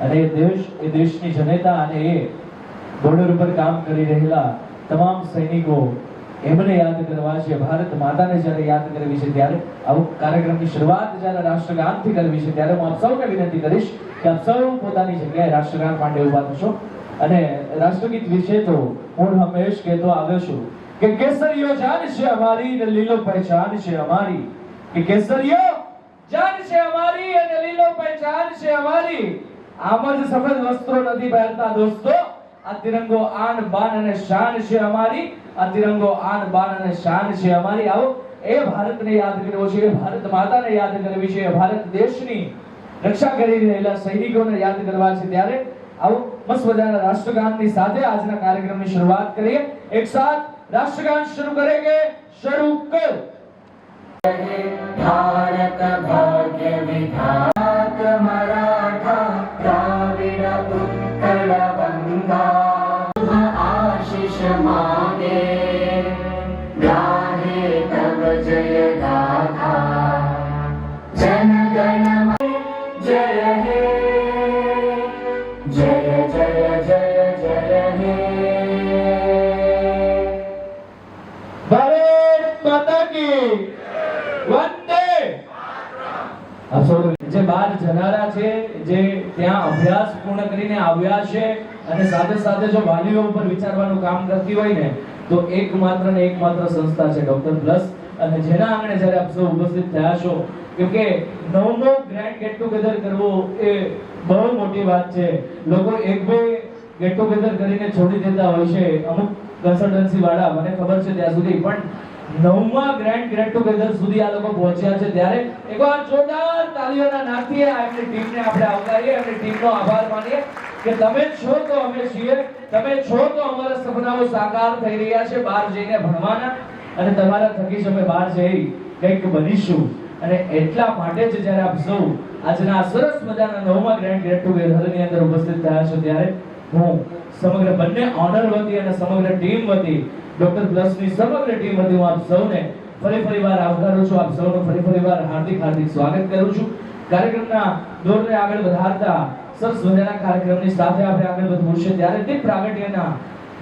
અને એ દેશની જનતા અને એ બોર્ડર ઉપર કામ કરી રહેલા તમામ સૈનિકો એમને યાદ કરવા છે, ભારત માતાને જ્યારે યાદ કરવી છે ત્યારે આવું કાર્યક્રમની શરૂઆત જ્યારે રાષ્ટ્રગાનથી કરવી છે ત્યારે હું આપ સૌને વિનંતી કરીશ કે આપ સૌ પોતાની જગ્યાએ રાષ્ટ્રગાન માટે ઉભા થશો. અને રાષ્ટ્રગીત વિશે તો હું હંમેશ કહેતો આવ્યો છું કે કેસરીઓ જાન છે અમારી ને લીલો પહેચાન છે અમારી, કે કેસરીઓ જાન છે અમારી અને લીલો પહેચાન છે અમારી. આમ જ સફેદ વસ્ત્રો નથી પહેરતા દોસ્તો, આ તિરંગો આન બાન અને શાન છે અમારી, આ તિરંગો આન બાન અને શાન છે અમારી. આવો એ ભારતને યાદ કરવો છે, એ ભારત માતાને યાદ કરવી છે, ભારત દેશની રક્ષા કરી રહેલા સૈનિકોને યાદ કરવા છે. ત્યારે આવો મસ્ત મજાના રાષ્ટ્રગાનની સાથે આજના કાર્યક્રમની શરૂઆત કરીએ. એક સાથ રાષ્ટ્રગાન શરૂ કરેંગે. શરૂ કર. भारत भाग्य विधाता मराठा द्राविड उत्कल बंगा आशीष मांगे गाहे तब जय गाथा जन गण जय हे जय जय जय जय हे. ભારત માતા કી વંદે. આપ સૌ જે બહાર જનારા છે, જે ત્યાં અભ્યાસ પૂર્ણ કરીને આવ્યા છે અને સાથે સાથે જો વાલીઓ ઉપર વિચારવાનું કામ કરતી હોય ને તો એકમાત્ર ને એકમાત્ર સંસ્થા છે ડોક્ટર પ્લસ. અને જેના આંગણે જ્યારે આપ સૌ ઉપસ્થિત થયા છો, કેમકે નવમો ગ્રેન્ડ ગેટ ટુગેધર કરવો એ બહુ મોટી વાત છે. લોકો એક બે ગેટ ટુગેધર કરીને છોડી દેતા હોય છે અમુક કન્સલ્ટન્સી વાળા, મને ખબર છે ત્યાં સુધી, પણ નવમા ગ્રેન્ડ ગેટ ટુગેધર સુધી આ લોકો પહોંચ્યા છે. ત્યારે એકવાર જોરદાર તાળીઓના નાદથી એમની ટીમને આપણે આવકારીએ, એમની ટીમનો આભાર માનીએ કે તમે છો તો અમે છીએ, તમે છો તો અમારા સપનાઓ સાકાર થઈ રહ્યા છે બહાર જઈને ભણવાના, અને તમારા થકી જ અમે બહાર જઈ કંઈક બનીશું. અને એટલા માટે જ જ્યારે આપ સૌ આજના સરસ મજાના નવમા ગ્રેન્ડ ગેટ ટુગેધરની અંદર ઉપસ્થિત થયા છો ત્યારે હું સમગ્ર બંને ઓનર વતી અને સમગ્ર ટીમ વતી, ડોક્ટર પ્લસ ની સમગ્ર ટીમ વતી હું આપ સૌને ફરી વાર આવકારું છું. આપ સૌનું ફરી વાર હાર્દિક સ્વાગત કરું છું. કાર્યક્રમના દોરને આગળ વધારતા સરસ મજાના કાર્યક્રમની સાથે આપણે આગળ વધવું છે ત્યારે દીપ પ્રાગટ્યના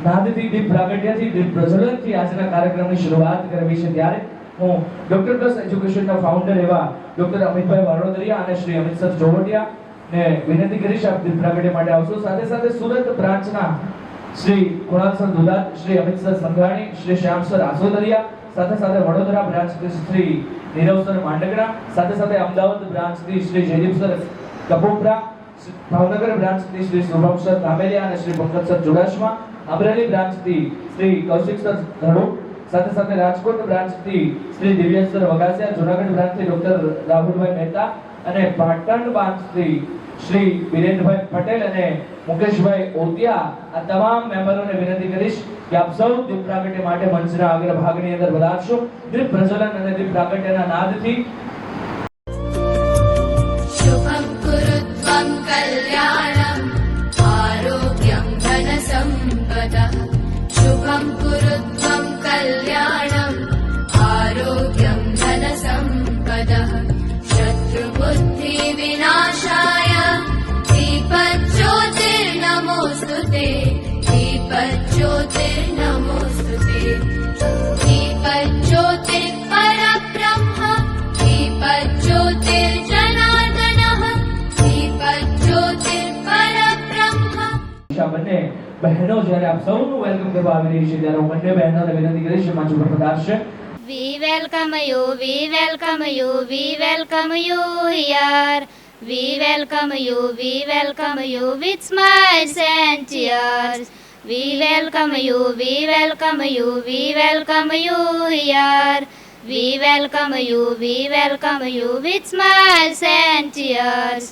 નાદથી, દીપ પ્રાગટ્યથી, દીપ પ્રજ્વલનથી આજના કાર્યક્રમની શરૂઆત કરવી છે. ત્યારે હું ડોક્ટર પ્લસ એજ્યુકેશનના ફાઉન્ડર એવા ડોક્ટર અમિતભાઈ વાડોદરિયા અને શ્રી અમિત સર જોવટિયા ને વિનંતી કરીશ આપ દીપ પ્રાગટ્ય માટે આવશો. સાથે સાથે સુરત બ્રાન્ચના શ્રી કુણાલ સર દુધાત, શ્રી અમિત સર સંઘાણી, શ્રી શ્યામ સર આસોદરિયા, સાથે સાથે વડોદરા બ્રાન્ચથી શ્રી નીરવ સર માંડગડા, સાથે સાથે અમદાવાદ બ્રાન્ચથી શ્રી જયદીપ સર કપોપરા, ભાવનગર બ્રાન્ચથી શ્રી શુભમ સર કામેલિયા અને શ્રી પંકજ સર ચુડાસમા, અમરેલી બ્રાન્ચથી શ્રી કૌશિક સર ધડુક, સાથે સાથે રાજકોટ બ્રાન્ચથી શ્રી દિવ્યેશ સર વગાસિયા, જૂનાગઢ બ્રાન્ચથી ડોક્ટર રાહુલભાઈ મહેતા અને પાટણ બ્રાન્ચથી શ્રી વિરેન્દ્રભાઈ પટેલ અને મુકેશભાઈ ઓતિયા, આ તમામ મેમ્બરોને વિનંતી કરીશ કે આપ સૌ દીપ પ્રાગટ્ય માટે મંચના અગ્ર ભાગની અંદર વધારશો. દીપ પ્રજ્વલન અને દીપ પ્રાગટ્યના નાદથી. શુભમ કુરુત્વમ કલ્યાણમ આરોગ્યમ ધન સંપદઃ. શુભમ કુરુત્વમ કલ્યાણમ આરોગ્યમ ધન સંપદઃ. શત્રુ બુદ્ધિ વિનાશાય दीपज्योतिर्नमोस्तुते. दीपज्योतिर्नमोस्तुते. दीपज्योतिर्परब्रह्म. दीपज्योतिर्जनार्दनः. दीपज्योतिर्परब्रह्म. બંને બહેનો જ્યારે આપ સૌનું વેલકમ કરવા આવી રહી છે ત્યારે હું બંને બહેનોને વિનંતી કરીશ મંચ ઉપર પધારશે. We welcome you, we welcome you, we welcome you here. We welcome you, we welcome you with smiles and tears. We welcome you, we welcome you, we welcome you here. We welcome you, we welcome you with smiles and tears.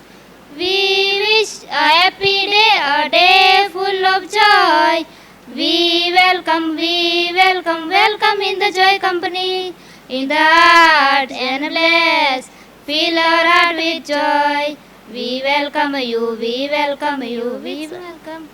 We wish a happy day, a day full of joy. We welcome, welcome in the joy company, in the heart endless, fill our heart with joy. We welcome you, we welcome you, we welcome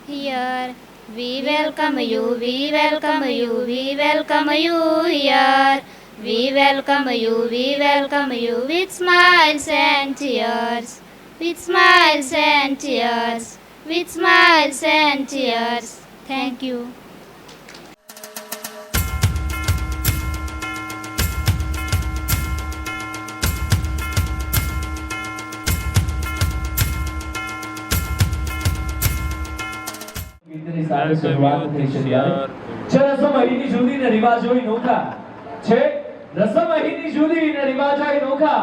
here. We welcome you, we welcome you, we welcome you here. We welcome you, we welcome you with smiles and tears. with smiles and tears, with smiles and tears. Thank you. ગીતની સાથે શરૂઆત થઈ છે ત્યારે. છે રસમ અહીંની જુદી ને રિવાજ હોય નોખા. છે રસમ અહીંની જુદી ને રિવાજ હોય નોખા.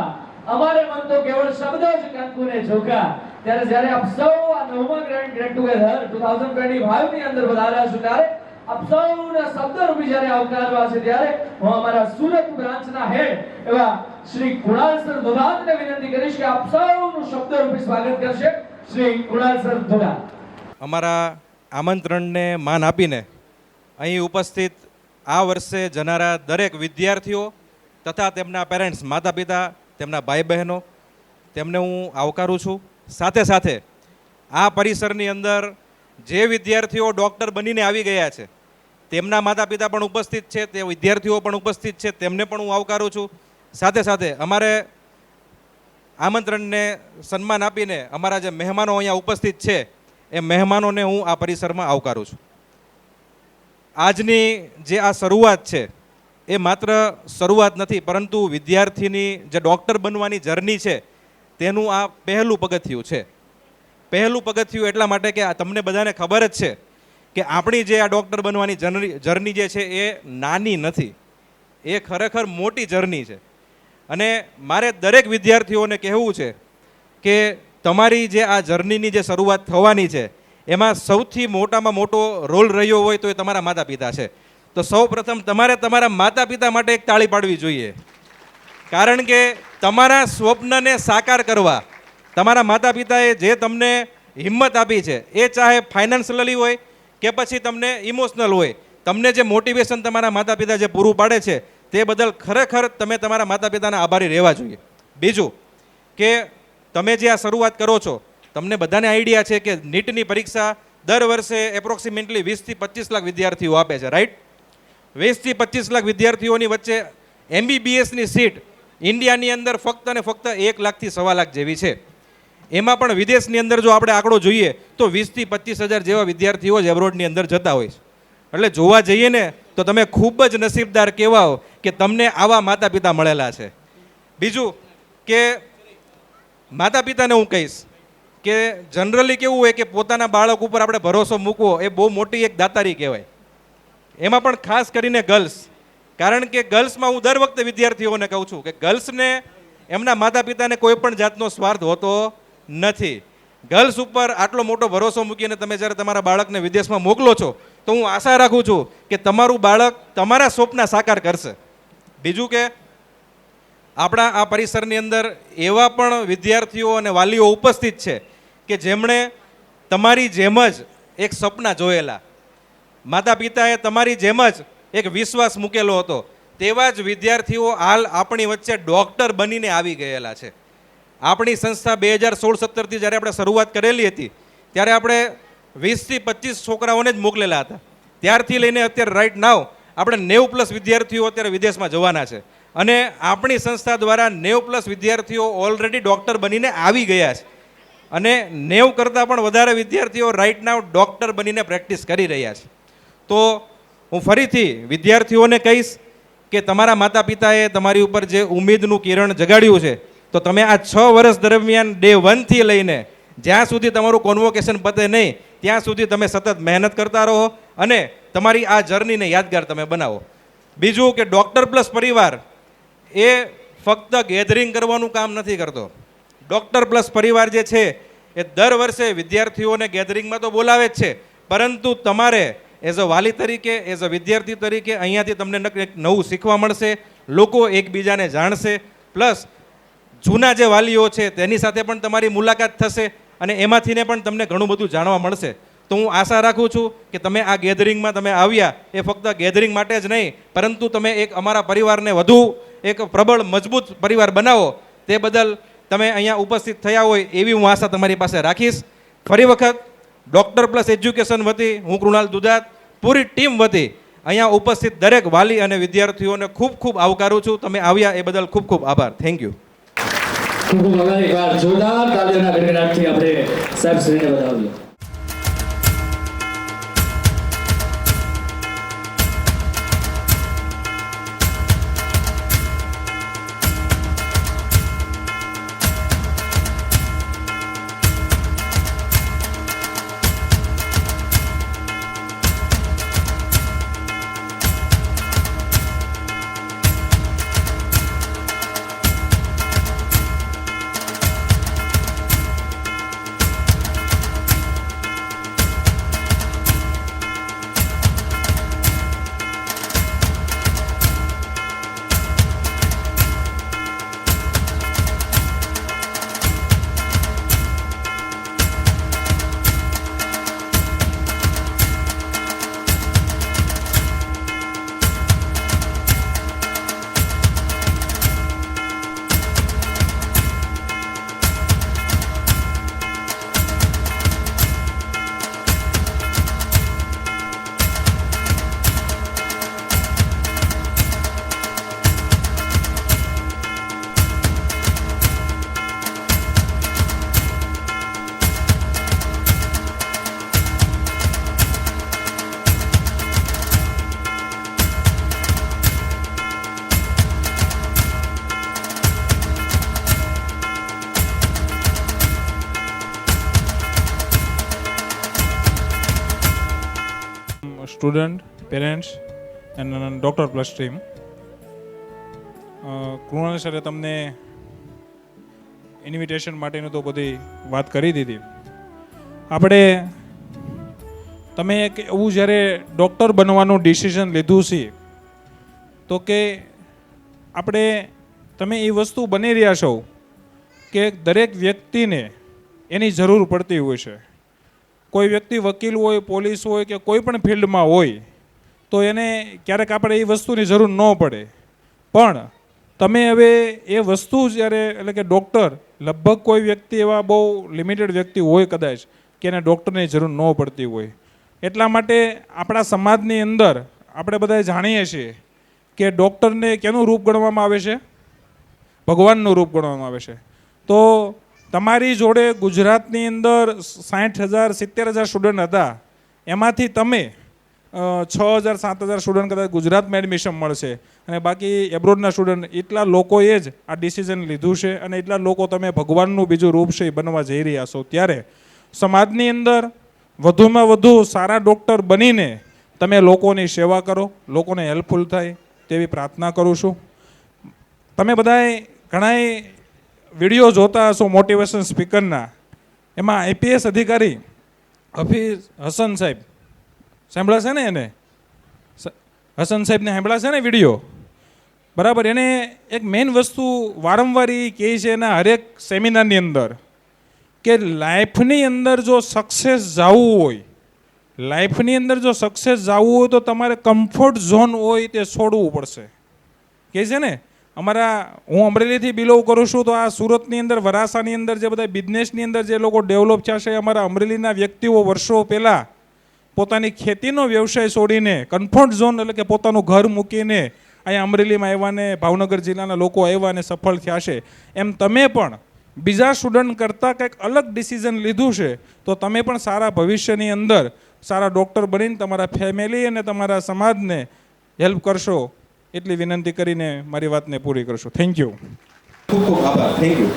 અમારે મન તો કેવળ શબ્દો જ કંકુને ઝોકા. ત્યારે જ્યારે આપ સૌ આ 9મા ગ્રેન્ડ ગેટ ટુગેધર 2025 ની અંદર વધાર્યા છો ત્યારે આપ સૌના શબ્દરૂપી જ્યારે આવકારવા છે ત્યારે હું અમારા સુરત બ્રાન્ચના હેડ એવા શ્રી કુણાલ સર દુધાતને વિનંતી કરીશ કે આપ સૌનું શબ્દરૂપી સ્વાગત કરશે. શ્રી કુણાલ સર દુધાત. અમારા આમંત્રણને માન આપીને અહીં ઉપસ્થિત આ વર્ષે જનારા દરેક વિદ્યાર્થીઓ તથા તેમના પેરેન્ટ્સ, માતા પિતા, તેમના ભાઈ બહેનો, તેમને હું આવકારું છું. સાથે સાથે આ પરિસરની અંદર જે વિદ્યાર્થીઓ ડૉક્ટર બનીને આવી ગયા છે તેમના માતા પિતા પણ ઉપસ્થિત છે, તે વિદ્યાર્થીઓ પણ ઉપસ્થિત છે, તેમને પણ હું આવકારું છું. સાથે સાથે અમારે આમંત્રણને સન્માન આપીને અમારા જે મહેમાનો અહીંયા ઉપસ્થિત છે એ મહેમાનોને હું આ પરિસરમાં આવકારું છું. આજની જે આ શરૂઆત છે એ માત્ર શરૂઆત નથી, પરંતુ વિદ્યાર્થીની જે ડૉક્ટર બનવાની જર્ની છે તેનું આ પહેલું પગથિયું છે. પહેલું પગથિયું એટલા માટે કે આ તમને બધાને ખબર જ છે કે આપણી જે આ ડૉક્ટર બનવાની જર્ની જે છે એ નાની નથી, એ ખરેખર મોટી જર્ની છે. અને મારે દરેક વિદ્યાર્થીઓને કહેવું છે કે તમારી જે આ જર્નીની જે શરૂઆત થવાની છે એમાં સૌથી મોટામાં મોટો રોલ રહ્યો હોય તો એ તમારા માતા પિતા છે. તો સૌ પ્રથમ તમારે તમારા માતા પિતા માટે એક તાળી પાડવી જોઈએ, કારણ કે તમારા સ્વપ્નને સાકાર કરવા તમારા માતા પિતાએ જે તમને હિંમત આપી છે, એ ચાહે ફાઇનાન્શિયલી હોય કે પછી તમને ઇમોશનલ હોય, તમને જે મોટિવેશન તમારા માતા પિતા જે પૂરું પાડે છે તે બદલ ખરેખર તમે તમારા માતા પિતાના આભારી રહેવા જોઈએ. બીજું કે તમે જે આ શરૂઆત કરો છો, તમને બધાને આઈડિયા છે કે નીટની પરીક્ષા દર વર્ષે એપ્રોક્સિમેટલી 20 થી 25 લાખ વિદ્યાર્થીઓ આપે છે, રાઈટ? 20 થી 25 લાખ વિદ્યાર્થીઓની વચ્ચે MBBSની સીટ ઇન્ડિયાની અંદર ફક્ત અને ફક્ત 1 લાખથી 1.25 લાખ જેવી છે. એમાં પણ વિદેશની અંદર જો આપણે આંકડો જોઈએ તો 20 થી 25 હજાર જેવા વિદ્યાર્થીઓ જ એબ્રોડની અંદર જતા હોય છે. એટલે જોવા જઈએ ને તો તમે ખૂબ જ નસીબદાર કહેવાઓ કે તમને આવા માતા પિતા મળેલા છે. બીજું કે માતા પિતાને હું કહીશ કે જનરલી કેવું હોય કે પોતાના બાળક ઉપર આપણે ભરોસો મૂકવો એ બહુ મોટી એક દાતારી કહેવાય, એમાં પણ ખાસ કરીને ગર્લ્સ. કારણ કે ગર્લ્સમાં હું દર વખતે વિદ્યાર્થીઓને કહું છું કે ગર્લ્સને એમના માતા પિતાને કોઈ પણ જાતનો સ્વાર્થ હોતો નથી. ગર્લ્સ ઉપર આટલો મોટો ભરોસો મૂકીને તમે જ્યારે તમારા બાળકને વિદેશમાં મોકલો છો તો હું આશા રાખું છું કે તમારું બાળક તમારા સ્વપ્ન સાકાર કરશે. બીજું કે આપણા આ પરિસરની અંદર એવા પણ વિદ્યાર્થીઓ અને વાલીઓ ઉપસ્થિત છે કે જેમણે તમારી જેમ જ એક સપના જોયેલા, માતા પિતાએ તમારી જેમ જ એક વિશ્વાસ મૂકેલો હતો, તેવા જ વિદ્યાર્થીઓ હાલ આપણી વચ્ચે ડૉક્ટર બનીને આવી ગયેલા છે. આપણી સંસ્થા 2016-17થી જ્યારે આપણે શરૂઆત કરેલી હતી ત્યારે આપણે 20 થી 25 છોકરાઓને જ મોકલેલા હતા. ત્યારથી લઈને અત્યારે રાઈટ નાવ આપણે 90+ વિદ્યાર્થીઓ અત્યારે વિદેશમાં જવાના છે. અને આપણી સંસ્થા દ્વારા 90+ વિદ્યાર્થીઓ ઓલરેડી ડૉક્ટર બનીને આવી ગયા છે. અને 90 કરતાં પણ વધારે વિદ્યાર્થીઓ રાઈટ નાવ ડૉક્ટર બનીને પ્રેક્ટિસ કરી રહ્યા છે. તો હું ફરીથી વિદ્યાર્થીઓને કહીશ કે તમારા માતા પિતાએ તમારી ઉપર જે ઉમ્મીદનું કિરણ જગાડ્યું છે તો તમે આ 6 વર્ષ દરમિયાન ડે 1 થી લઈને જ્યાં સુધી તમારું કોન્વોકેશન પતે નહીં ત્યાં સુધી તમે સતત મહેનત કરતા રહો અને તમારી આ જર્નીને યાદગાર તમે બનાવો. બીજું કે ડૉક્ટર પ્લસ પરિવાર એ ફક્ત ગેધરિંગ કરવાનું કામ નથી કરતો. ડૉક્ટર પ્લસ પરિવાર જે છે એ દર વર્ષે વિદ્યાર્થીઓને ગેધરિંગમાં તો બોલાવે જ છે, પરંતુ તમારે એઝ અ વાલી તરીકે, એઝ અ વિદ્યાર્થી તરીકે અહીંયાથી તમને નવું શીખવા મળશે, લોકો એકબીજાને જાણશે, પ્લસ જૂના જે વાલીઓ છે તેની સાથે પણ તમારી મુલાકાત થશે અને એમાંથીને પણ તમને ઘણું બધું જાણવા મળશે. તો હું આશા રાખું છું કે તમે આ ગેધરિંગમાં તમે આવ્યા એ ફક્ત ગેધરિંગ માટે જ નહીં, પરંતુ તમે એક અમારા પરિવારને વધુ એક પ્રબળ મજબૂત પરિવાર બનાવો તે બદલ તમે અહીંયા ઉપસ્થિત થયા હોય એવી હું આશા તમારી પાસે રાખીશ. ફરી વખત ડૉક્ટર પ્લસ એજ્યુકેશન વતી હું કૃણાલ દુધાત પૂરી ટીમ વતી અહીંયા ઉપસ્થિત દરેક વાલી અને વિદ્યાર્થીઓને ખૂબ ખૂબ આવકારું છું. તમે આવ્યા એ બદલ ખૂબ ખૂબ આભાર. Thank you. ખૂબ ખૂબ આભાર. એકવાર જોરદાર તાળીઓના ગડગડાટથી આપણે સાહેબ શ્રીને વધાવીએ. student, parents and doctor plus team. Krunal સરે તમને ઇન્વિટેશન માટેનું તો બધી વાત કરી દીધી. આપણે તમે એક એવું જ્યારે ડૉક્ટર બનવાનું ડિસિઝન લીધું છે તો કે આપણે તમે એ વસ્તુ બની રહ્યા છો કે દરેક વ્યક્તિને એની જરૂર પડતી હોય છે. કોઈ વ્યક્તિ વકીલ હોય, પોલીસ હોય કે કોઈ પણ ફિલ્ડમાં હોય તો એને ક્યારેક આપણે એ વસ્તુની જરૂર ન પડે, પણ તમે હવે એ વસ્તુ જ્યારે એટલે કે ડૉક્ટર લગભગ કોઈ વ્યક્તિ એવા બહુ લિમિટેડ વ્યક્તિ હોય કદાચ કે એને ડૉક્ટરની જરૂર ન પડતી હોય. એટલા માટે આપણા સમાજની અંદર આપણે બધા જાણીએ છીએ કે ડૉક્ટરને કેનું રૂપ ગણવામાં આવે છે? ભગવાનનું રૂપ ગણવામાં આવે છે. તો તમારી જોડે ગુજરાતની અંદર 60,000 70,000 સ્ટુડન્ટ હતા, એમાંથી તમે 6,000 7,000 સ્ટુડન્ટ કદાચ ગુજરાતમાં એડમિશન મળશે અને બાકી એબ્રોડના સ્ટુડન્ટ, એટલા લોકોએ જ આ ડિસિઝન લીધું છે અને એટલા લોકો તમે ભગવાનનું બીજું રૂપ છે એ બનવા જઈ રહ્યા છો. ત્યારે સમાજની અંદર વધુમાં વધુ સારા ડૉક્ટર બનીને તમે લોકોની સેવા કરો, લોકોને હેલ્પફુલ થાય તેવી પ્રાર્થના કરું છું. તમે બધાએ ઘણાય વિડીયો જોતા હશો મોટિવેશન સ્પીકરના, એમાં આઈપીએસ અધિકારી હફીઝ હસન સાહેબ સાંભળાશે ને, એને હસન સાહેબને સાંભળાશે ને વિડીયો, બરાબર? એને એક મેઇન વસ્તુ વારંવાર એ કહે છે એના હરેક સેમિનારની અંદર કે લાઈફની અંદર જો સક્સેસ જવું હોય, લાઈફની અંદર જો સક્સેસ જવું હોય તો તમારે કમ્ફર્ટ ઝોન હોય તે છોડવું પડશે. કહે છે ને, અમારા હું અમરેલીથી બિલોંગ કરું છું, તો આ સુરતની અંદર વરાસાની અંદર જે બધા બિઝનેસની અંદર જે લોકો ડેવલપ થયા છે, અમારા અમરેલીના વ્યક્તિઓ વર્ષો પહેલાં પોતાની ખેતીનો વ્યવસાય છોડીને કમ્ફર્ટ ઝોન એટલે કે પોતાનું ઘર મૂકીને અહીંયા અમરેલીમાં આવ્યા ને ભાવનગર જિલ્લાના લોકો આવ્યા અને સફળ થયા છે. એમ તમે પણ બીજા સ્ટુડન્ટ કરતાં કંઈક અલગ ડિસિઝન લીધું છે તો તમે પણ સારા ભવિષ્યની અંદર સારા ડૉક્ટર બનીને તમારા ફેમિલી અને તમારા સમાજને હેલ્પ કરશો એટલી વિનંતી કરીને મારી વાતને પૂરી કરશો. Thank you. ખૂબ ખૂબ આભાર. Thank you.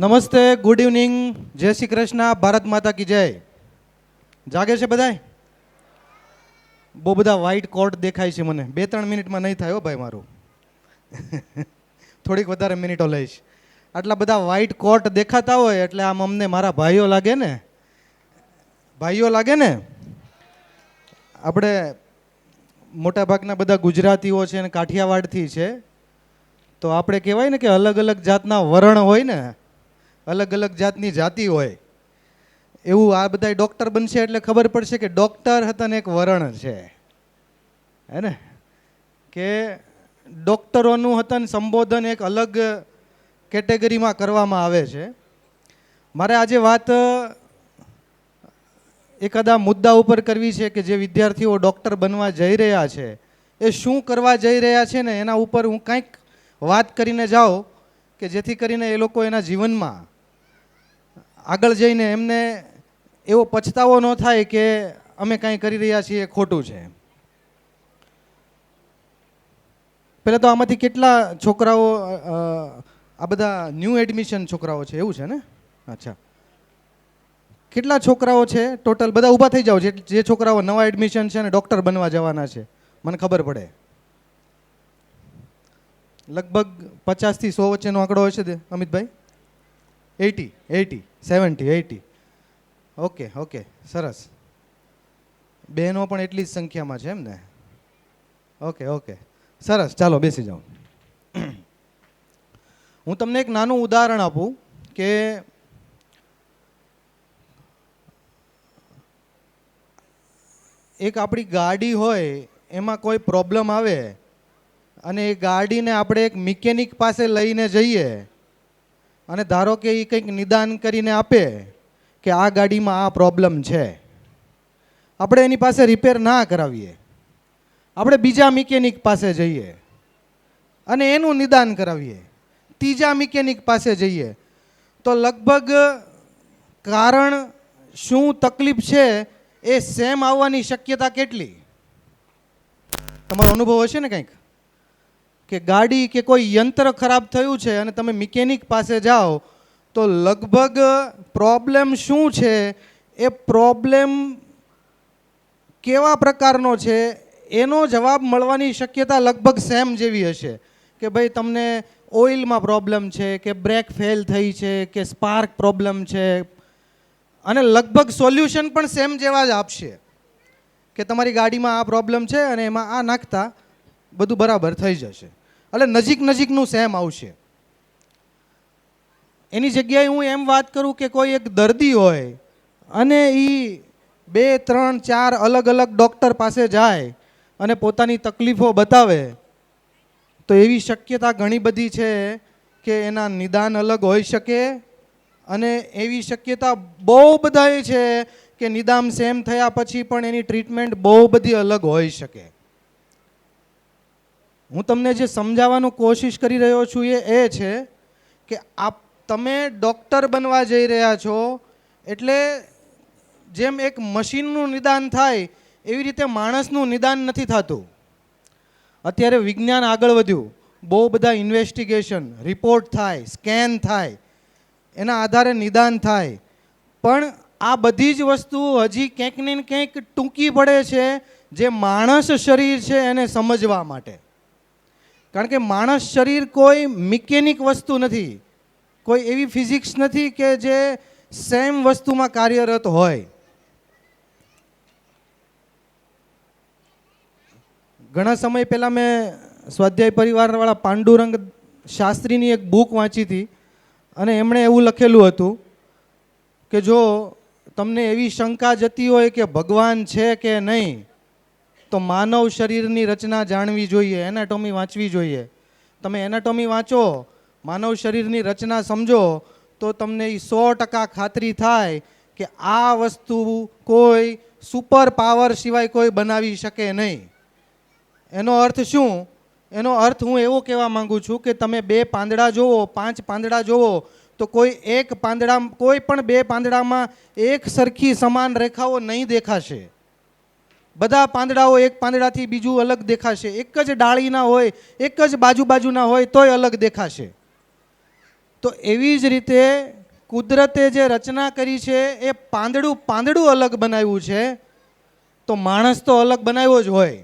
નમસ્તે, ગુડ ઇવનિંગ, જય શ્રી કૃષ્ણ, ભારત માતા કી જય. જાગે છે બધાય? બહુ બધા વ્હાઇટ કોટ દેખાય છે મને. 2-3 મિનિટમાં નહીં થાય હો ભાઈ મારું. થોડીક વધારે મિનિટો લઈશ. આટલા બધા વ્હાઇટ કોટ દેખાતા હોય એટલે આમ અમને મારા ભાઈઓ લાગે ને, ભાઈઓ લાગે ને. આપણે મોટાભાગના બધા ગુજરાતીઓ છે અને કાઠિયાવાડથી છે, તો આપણે કહેવાય ને કે અલગ અલગ જાતના વરણ હોય ને, અલગ અલગ જાતની જાતિ હોય, એવું આ બધા ડૉક્ટર બનશે એટલે ખબર પડશે કે ડૉક્ટર હતા ને એક વરણ છે, હે ને, કે ડૉક્ટરોનું હતા ને સંબોધન એક અલગ કેટેગરીમાં કરવામાં આવે છે. મારે આજે વાત એકાદા મુદ્દા ઉપર કરવી છે કે જે વિદ્યાર્થીઓ ડૉક્ટર બનવા જઈ રહ્યા છે એ શું કરવા જઈ રહ્યા છે ને એના ઉપર હું કંઈક વાત કરીને જાઉં કે જેથી કરીને એ લોકો એના જીવનમાં આગળ જઈને એમને એવો પછતાવો ન થાય કે અમે કાંઈ કરી રહ્યા છીએ એ ખોટું છે. પહેલાં તો આમાંથી કેટલા છોકરાઓ આ બધા ન્યૂ એડમિશન છોકરાઓ છે એવું છે ને? અચ્છા, કેટલા છોકરાઓ છે ટોટલ? બધા ઊભા થઈ જાઓ જે છોકરાઓ નવા એડમિશન છે અને ડૉક્ટર બનવા જવાના છે, મને ખબર પડે. લગભગ 50 થી 100 વચ્ચેનો આંકડો હોય છે અમિતભાઈ? 80, 70, 80. ઓકે, સરસ. બહેનો પણ એટલી જ સંખ્યામાં છે એમ ને? ઓકે, સરસ. ચાલો બેસી જાઓ. હું તમને એક નાનું ઉદાહરણ આપું કે એક આપણી ગાડી હોય એમાં કોઈ પ્રોબ્લેમ આવે અને એ ગાડીને આપણે એક મિકેનિક પાસે લઈને જઈએ અને ધારો કે એ કંઈક નિદાન કરીને આપે કે આ ગાડીમાં આ પ્રોબ્લેમ છે, આપણે એની પાસે રિપેર ના કરાવીએ, આપણે બીજા મિકેનિક પાસે જઈએ અને એનું નિદાન કરાવીએ, ત્રીજા મિકેનિક પાસે જઈએ, તો લગભગ કારણ શું તકલીફ છે એ સેમ આવવાની શક્યતા કેટલી? તમારો અનુભવ હશે ને કંઈક કે ગાડી કે કોઈ યંત્ર ખરાબ થયું છે અને તમે મિકેનિક પાસે જાઓ તો લગભગ પ્રોબ્લેમ શું છે, એ પ્રોબ્લેમ કેવા પ્રકારનો છે એનો જવાબ મળવાની શક્યતા લગભગ સેમ જેવી હશે. કે ભાઈ તમને ઓઇલમાં પ્રોબ્લેમ છે કે બ્રેક ફેલ થઈ છે કે સ્પાર્ક પ્રોબ્લેમ છે, અને લગભગ સોલ્યુશન પણ સેમ જેવા જ આપશે કે તમારી ગાડીમાં આ પ્રોબ્લેમ છે અને એમાં આ નાખતા બધું બરાબર થઈ જશે. એટલે નજીકનું સેમ આવશે. એની જગ્યાએ હું એમ વાત કરું કે કોઈ એક દર્દી હોય અને એ 2, 3, 4 અલગ અલગ ડૉક્ટર પાસે જાય અને પોતાની તકલીફો બતાવે તો એવી શક્યતા ઘણી બધી છે કે એના નિદાન અલગ હોઈ શકે અને એવી શક્યતા બહુ બધાય છે કે નિદાન સેમ થયા પછી પણ એની ટ્રીટમેન્ટ બહુ બધી અલગ હોઈ શકે. હું તમને જે સમજાવવાનું કોશિશ કરી રહ્યો છું એ છે કે તમે ડૉક્ટર બનવા જઈ રહ્યા છો એટલે જેમ એક મશીનનું નિદાન થાય એવી રીતે માણસનું નિદાન નથી થતું. અત્યારે વિજ્ઞાન આગળ વધ્યું, બહુ બધા ઇન્વેસ્ટિગેશન, રિપોર્ટ થાય, સ્કેન થાય, એના આધારે નિદાન થાય, પણ આ બધી જ વસ્તુ હજી ક્યાંક ને ક્યાંક ટૂંકી પડે છે જે માણસ શરીર છે એને સમજવા માટે. કારણ કે માણસ શરીર કોઈ મિકેનિક વસ્તુ નથી, કોઈ એવી ફિઝિક્સ નથી કે જે સેમ વસ્તુમાં કાર્યરત હોય. ઘણા સમય પહેલાં મેં સ્વાધ્યાય પરિવારવાળા પાંડુરંગ શાસ્ત્રીની એક બુક વાંચી હતી અને એમણે એવું લખેલું હતું કે જો તમને એવી શંકા જતી હોય કે ભગવાન છે કે નહીં તો માનવ શરીરની રચના જાણવી જોઈએ, એનાટોમી વાંચવી જોઈએ. તમે એનાટોમી વાંચો, માનવ શરીરની રચના સમજો તો તમને એ 100% ખાતરી થાય કે આ વસ્તુ કોઈ સુપર પાવર સિવાય કોઈ બનાવી શકે નહીં. એનો અર્થ શું? એનો અર્થ હું એવો કહેવા માંગુ છું કે તમે 2 પાંદડા જોવો, 5 પાંદડા જોવો તો કોઈ પણ 2 પાંદડામાં એક સરખી સમાન રેખાઓ નહીં દેખાશે. બધા પાંદડાઓ એક પાંદડાથી બીજું અલગ દેખાશે. એક જ ડાળીના હોય, એક જ બાજુના હોય તોય અલગ દેખાશે. તો એવી જ રીતે કુદરતે જે રચના કરી છે એ પાંદડું અલગ બનાવ્યું છે, તો માણસ તો અલગ બનાવ્યો જ હોય.